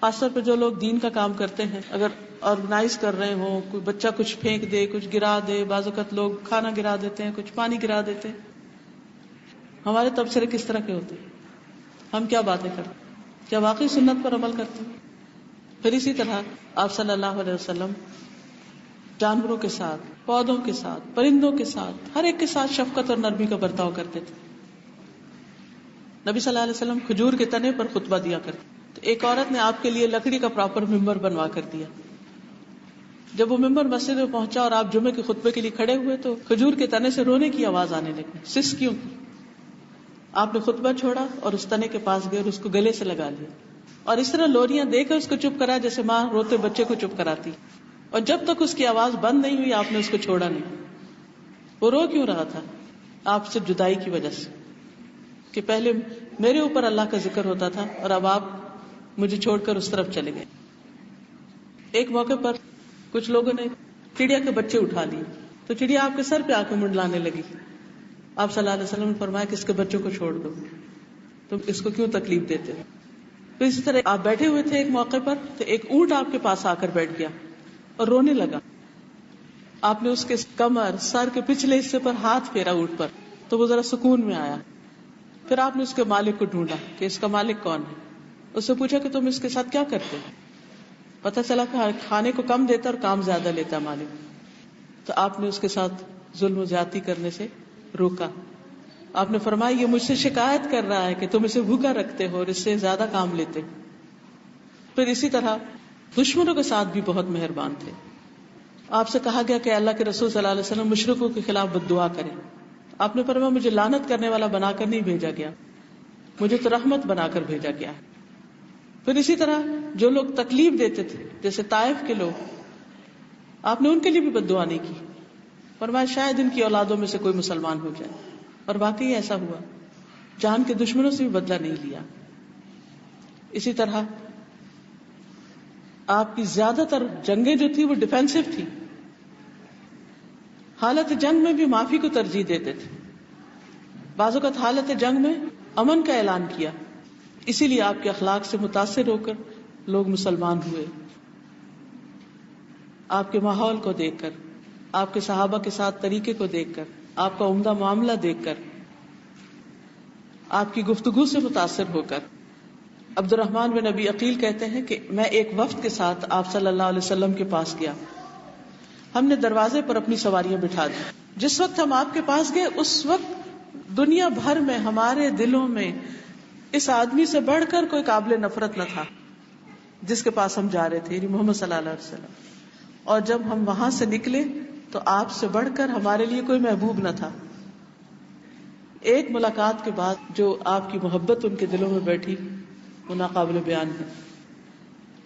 خاص طور پہ جو لوگ دین کا کام کرتے ہیں، اگر آرگنائز کر رہے ہوں، کوئی بچہ کچھ پھینک دے، کچھ گرا دے، بعض اوقات لوگ کھانا گرا دیتے ہیں، کچھ پانی گرا دیتے ہیں، ہمارے تبصرے کس طرح کے ہوتے ہیں؟ ہم کیا باتیں کرتے ہیں؟ کیا واقعی سنت پر عمل کرتے ہیں؟ پھر اسی طرح آپ صلی اللہ علیہ وسلم جانوروں کے ساتھ، پودوں کے ساتھ، پرندوں کے ساتھ، ہر ایک کے ساتھ شفقت اور نرمی کا برتاؤ کرتے تھے. نبی صلی اللہ علیہ وسلم کھجور کے تنے پر خطبہ دیا کرتے. تو ایک عورت نے آپ کے لیے لکڑی کا پراپر ممبر بنوا کر دیا. جب وہ ممبر مسجد میں پہنچا اور آپ جمعے کے خطبے کے لیے کھڑے ہوئے تو کھجور کے تنے سے رونے کی آواز آنے لگی، سسکیوں کی. آپ نے خطبہ چھوڑا اور اس تنے کے پاس گئے اور اس کو گلے سے لگا لیا. اور اس طرح لوریاں دے کر اس کو چپ کرا جیسے ماں روتے بچے کو چپ کراتی. اور جب تک اس کی آواز بند نہیں ہوئی آپ نے اس کو چھوڑا نہیں. وہ رو کیوں رہا تھا؟ آپ سے جدائی کی وجہ سے، کہ پہلے میرے اوپر اللہ کا ذکر ہوتا تھا اور اب آپ مجھے چھوڑ کر اس طرف چلے گئے. ایک موقع پر کچھ لوگوں نے چڑیا کے بچے اٹھا لیے تو چڑیا آپ کے سر پہ آ کے منڈلانے لگی. آپ صلی اللہ علیہ وسلم نے فرمایا کہ اس کے بچوں کو چھوڑ دو، تم اس کو کیوں تکلیف دیتے ہو؟ تو اسی طرح آپ بیٹھے ہوئے تھے ایک موقع پر تو ایک اونٹ آپ کے پاس آ کر بیٹھ گیا اور رونے لگا. آپ نے اس کے کمر سر کے پچھلے حصے پر ہاتھ پھیرا اونٹ پر تو وہ ذرا سکون میں آیا. پھر آپ نے اس کے مالک کو ڈھونڈا کہ اس کا مالک کون ہے. اس سے پوچھا کہ تم اس کے ساتھ کیا کرتے ہو؟ پتہ چلا کہ کھانے کو کم دیتا اور کام زیادہ لیتا مالک. تو آپ نے اس کے ساتھ ظلم و زیادتی کرنے سے روکا. آپ نے فرمایا یہ مجھ سے شکایت کر رہا ہے کہ تم اسے بھوکا رکھتے ہو اور اس سے زیادہ کام لیتے. پھر اسی طرح دشمنوں کے ساتھ بھی بہت مہربان تھے. آپ سے کہا گیا کہ اللہ کے رسول صلی اللہ علیہ وسلم مشرکوں کے خلاف بد دعا کریں. آپ نے فرمایا مجھے لعنت کرنے والا بنا کر نہیں بھیجا گیا، مجھے تو رحمت بنا کر بھیجا گیا. پھر اسی طرح جو لوگ تکلیف دیتے تھے جیسے طائف کے لوگ، آپ نے ان کے لیے بھی بد دعا نہیں کی. فرمایا شاید ان کی اولادوں میں سے کوئی مسلمان ہو جائے. اور واقعی ایسا ہوا، جان کے دشمنوں سے بھی بدلہ نہیں لیا. اسی طرح آپ کی زیادہ تر جنگیں جو تھی وہ ڈیفینسو تھی. حالت جنگ میں بھی معافی کو ترجیح دیتے تھے. بعض اوقات حالت جنگ میں امن کا اعلان کیا. اسی لیے آپ کے اخلاق سے متاثر ہو کر لوگ مسلمان ہوئے. آپ کے ماحول کو دیکھ کر، آپ کے صحابہ کے ساتھ طریقے کو دیکھ کر، آپ کا عمدہ معاملہ دیکھ کر، آپ کی گفتگو سے متاثر ہو کر. عبد الرحمن بن ابی عقیل کہتے ہیں کہ میں ایک وفد کے ساتھ آپ صلی اللہ علیہ وسلم کے پاس گیا. ہم نے دروازے پر اپنی سواریاں بٹھا دی. جس وقت ہم آپ کے پاس گئے اس وقت دنیا بھر میں ہمارے دلوں میں اس آدمی سے بڑھ کر کوئی قابل نفرت نہ تھا جس کے پاس ہم جا رہے تھے، یعنی محمد صلی اللہ علیہ وسلم. اور جب ہم وہاں سے نکلے تو آپ سے بڑھ کر ہمارے لیے کوئی محبوب نہ تھا. ایک ملاقات کے بعد جو آپ کی محبت ان کے دلوں میں بیٹھی وہ ناقابل بیان ہے.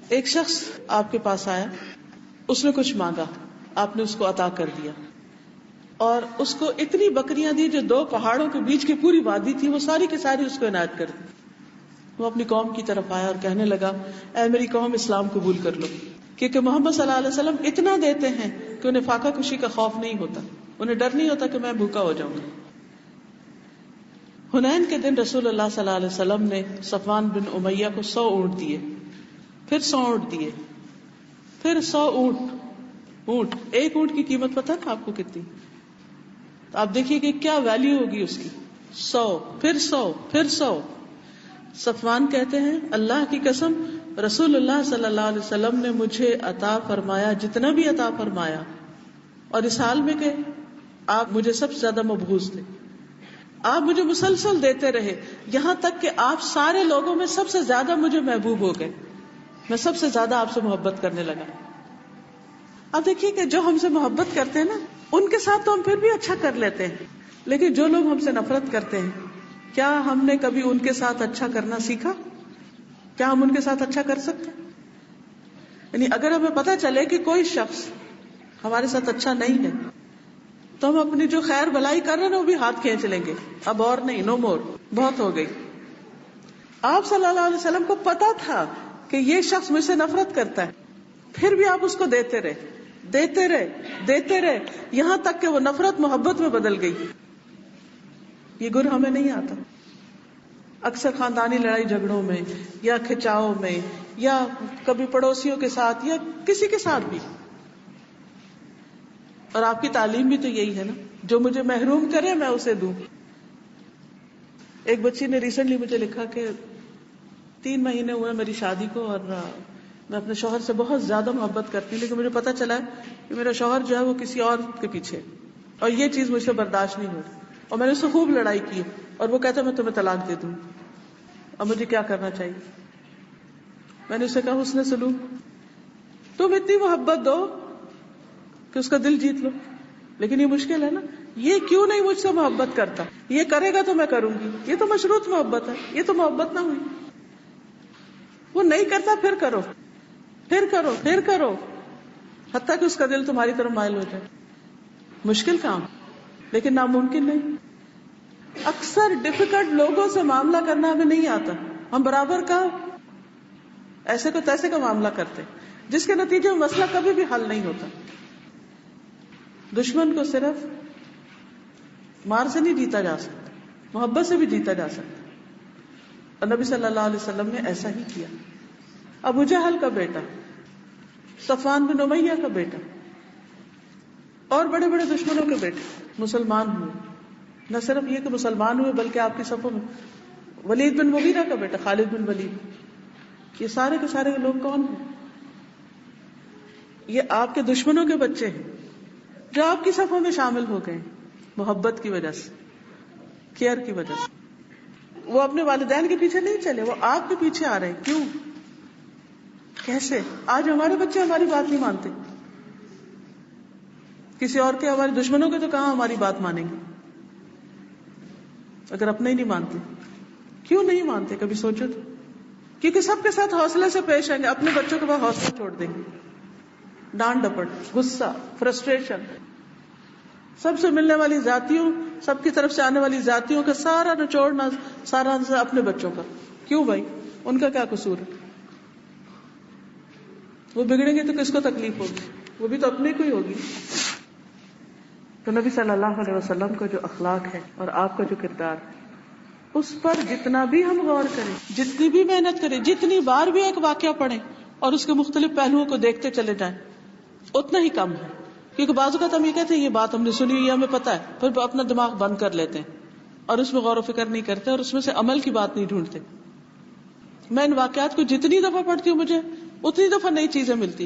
ایک شخص آپ کے پاس آیا، اس نے کچھ مانگا، آپ نے اس کو عطا کر دیا اور اس کو اتنی بکریاں دی جو 2 پہاڑوں کے بیچ کی پوری وادی تھی وہ ساری کی ساری اس کو عنایت کر دی. وہ اپنی قوم کی طرف آیا اور کہنے لگا اے میری قوم اسلام قبول کر لو، کیونکہ محمد صلی اللہ علیہ وسلم اتنا دیتے ہیں کہ انہیں فاقہ کشی کا خوف نہیں ہوتا، انہیں ڈر نہیں ہوتا کہ میں بھوکا ہو جاؤں گا. حنین کے دن رسول اللہ صلی اللہ علیہ وسلم نے صفوان بن امیہ کو 100 اونٹ دیے، پھر 100 اونٹ دیے، پھر 100 اونٹ. ایک اونٹ کی قیمت پتہ ہے آپ کو کتنی؟ تو آپ دیکھیے کہ کیا ویلیو ہوگی اس کی. 100 پھر 100 پھر 100. صفوان کہتے ہیں اللہ کی قسم رسول اللہ صلی اللہ علیہ وسلم نے مجھے عطا فرمایا جتنا بھی عطا فرمایا، اور اس حال میں کہ آپ مجھے سب سے زیادہ مبغوض تھے. آپ مجھے مسلسل دیتے رہے یہاں تک کہ آپ سارے لوگوں میں سب سے زیادہ مجھے محبوب ہو گئے، میں سب سے زیادہ آپ سے محبت کرنے لگا. اب دیکھیے کہ جو ہم سے محبت کرتے ہیں نا ان کے ساتھ تو ہم پھر بھی اچھا کر لیتے ہیں، لیکن جو لوگ ہم سے نفرت کرتے ہیں کیا ہم نے کبھی ان کے ساتھ اچھا کرنا سیکھا؟ کیا ہم ان کے ساتھ اچھا کر سکتے ہیں؟ یعنی اگر ہمیں پتہ چلے کہ کوئی شخص ہمارے ساتھ اچھا نہیں ہے تو ہم اپنی جو خیر بھلائی کر رہے ہیں وہ بھی ہاتھ کھینچ لیں گے، اب اور نہیں، نو مور، بہت ہو گئی. آپ صلی اللہ علیہ وسلم کو پتا تھا کہ یہ شخص مجھ سے نفرت کرتا ہے، پھر بھی آپ اس کو دیتے رہے دیتے رہے دیتے رہے یہاں تک کہ وہ نفرت محبت میں بدل گئی. یہ گر ہمیں نہیں آتا. اکثر خاندانی لڑائی جھگڑوں میں یا کھچاؤ میں یا کبھی پڑوسیوں کے ساتھ یا کسی کے ساتھ بھی، اور آپ کی تعلیم بھی تو یہی ہے نا، جو مجھے محروم کرے میں اسے دوں. ایک بچی نے ریسنٹلی مجھے لکھا کہ 3 مہینے ہوئے میری شادی کو اور میں اپنے شوہر سے بہت زیادہ محبت کرتی ہوں، لیکن مجھے پتا چلا ہے کہ میرا شوہر جو ہے وہ کسی اور کے پیچھے، اور یہ چیز مجھ سے برداشت نہیں ہو رہی، اور میں نے اس سے خوب لڑائی کی اور وہ کہتا ہے میں تمہیں طلاق دے دوں. اب مجھے کیا کرنا چاہیے؟ میں نے اسے کہا حسن سلوک، تم اتنی محبت دو کہ اس کا دل جیت لو. لیکن یہ مشکل ہے نا، یہ کیوں نہیں مجھ سے محبت کرتا، یہ کرے گا تو میں کروں گی، یہ تو مشروط محبت ہے، یہ تو محبت نہ ہوئی. وہ نہیں کرتا پھر کرو، پھر کرو، پھر کرو، حتیٰ کہ اس کا دل تمہاری طرف مائل ہو جائے. مشکل کام لیکن ناممکن نہیں. اکثر ڈیفیکلٹ لوگوں سے معاملہ کرنا ہمیں نہیں آتا. ہم برابر کا ایسے کو تیسے کا معاملہ کرتے جس کے نتیجے میں مسئلہ کبھی بھی حل نہیں ہوتا. دشمن کو صرف مار سے نہیں جیتا جا سکتا، محبت سے بھی جیتا جا سکتا. اور نبی صلی اللہ علیہ وسلم نے ایسا ہی کیا. ابو جہل کا بیٹا، صفوان بن امیہ کا بیٹا اور بڑے بڑے دشمنوں کے بیٹے مسلمان ہوئے. نہ صرف یہ کہ مسلمان ہوئے بلکہ آپ کی صفوں میں ولید بن مغیرہ کا بیٹا خالد بن ولید. یہ سارے کے سارے لوگ کون ہیں؟ یہ آپ کے دشمنوں کے بچے ہیں جو آپ کی صفوں میں شامل ہو گئے محبت کی وجہ سے، کیئر کی وجہ سے. وہ اپنے والدین کے پیچھے نہیں چلے، وہ آپ کے پیچھے آ رہے ہیں. کیوں؟ کیسے؟ آج ہمارے بچے ہماری بات نہیں مانتے. کسی اور کے، ہمارے دشمنوں کے تو کہاں ہماری بات مانیں گے اگر اپنے ہی نہیں مانتے. کیوں نہیں مانتے؟ کبھی سوچو تو. کیونکہ سب کے ساتھ حوصلے سے پیش آئیں گے، اپنے بچوں کے بعد حوصلہ چھوڑ دیں گے. ڈانٹ ڈپٹ، غصہ، فرسٹریشن، سب سے ملنے والی ذاتیوں، سب کی طرف سے آنے والی ذاتیوں کا سارا نچوڑنا، سارا اپنے بچوں کا. کیوں بھائی؟ ان کا کیا قصور ہے؟ وہ بگڑیں گے تو کس کو تکلیف ہوگی؟ وہ بھی تو اپنے کو ہی ہوگی. تو نبی صلی اللہ علیہ وسلم کا جو اخلاق ہے اور آپ کا جو کردار ہے، اس پر جتنا بھی ہم غور کریں، جتنی بھی محنت کریں، جتنی بار بھی ایک واقعہ پڑھیں اور اس کے مختلف پہلوؤں کو دیکھتے چلے جائیں، اتنا ہی کم ہے. کیونکہ بعض اوقات ہم یہ کہتے ہیں یہ بات ہم نے سنی ہوئی، ہمیں پتا ہے، پھر اپنا دماغ بند کر لیتے ہیں اور اس میں غور و فکر نہیں کرتے اور اس میں سے عمل کی بات نہیں ڈھونڈتے. میں ان واقعات کو جتنی دفعہ پڑھتی ہوں مجھے اتنی دفعہ نئی چیزیں ملتی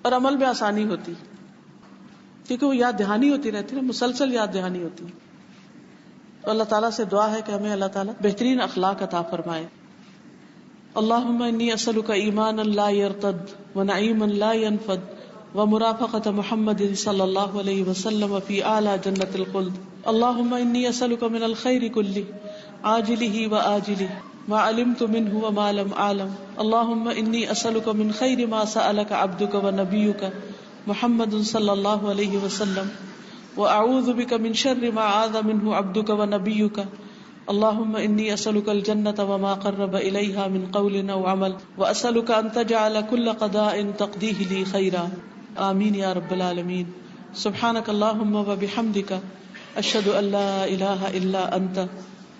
اور عمل میں آسانی ہوتی، کیونکہ وہ یاد دہانی ہوتی رہتی ہے، مسلسل یاد دہانی ہوتی ہے. تو اللہ تعالیٰ سے دعا ہے کہ ہمیں اللہ تعالیٰ بہترین اخلاق عطا فرمائے. اللہم انی اسألک ایمانا لا یرتد ونعیما لا ینفد ومرافقة محمد صلی اللہ علیہ وسلم فی اعلی جنت الخلد. اللہم انی اسألک من الخیر کلہ عاجلہ وآجلہ ما علمت منہ وما لم اعلم. اللہم انی اسألک من خیر ما سألک عبدک ونبیک محمد صلی اللہ علیہ وسلم وأعوذ بك من شر ما عاذ منه عبدك ونبيك. اللهم إني أسألك الجنة وما قرب إليها من قول أو عمل وأسألك أن تجعل كل قضاء تقضيه لي خيرا. آمين يا رب العالمين. سبحانك اللهم وبحمدك أشهد أن لا إله إلا أنت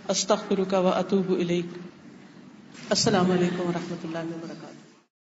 أستغفرك وأتوب إليك. السلام علیکم ورحمۃ اللہ وبرکاتہ.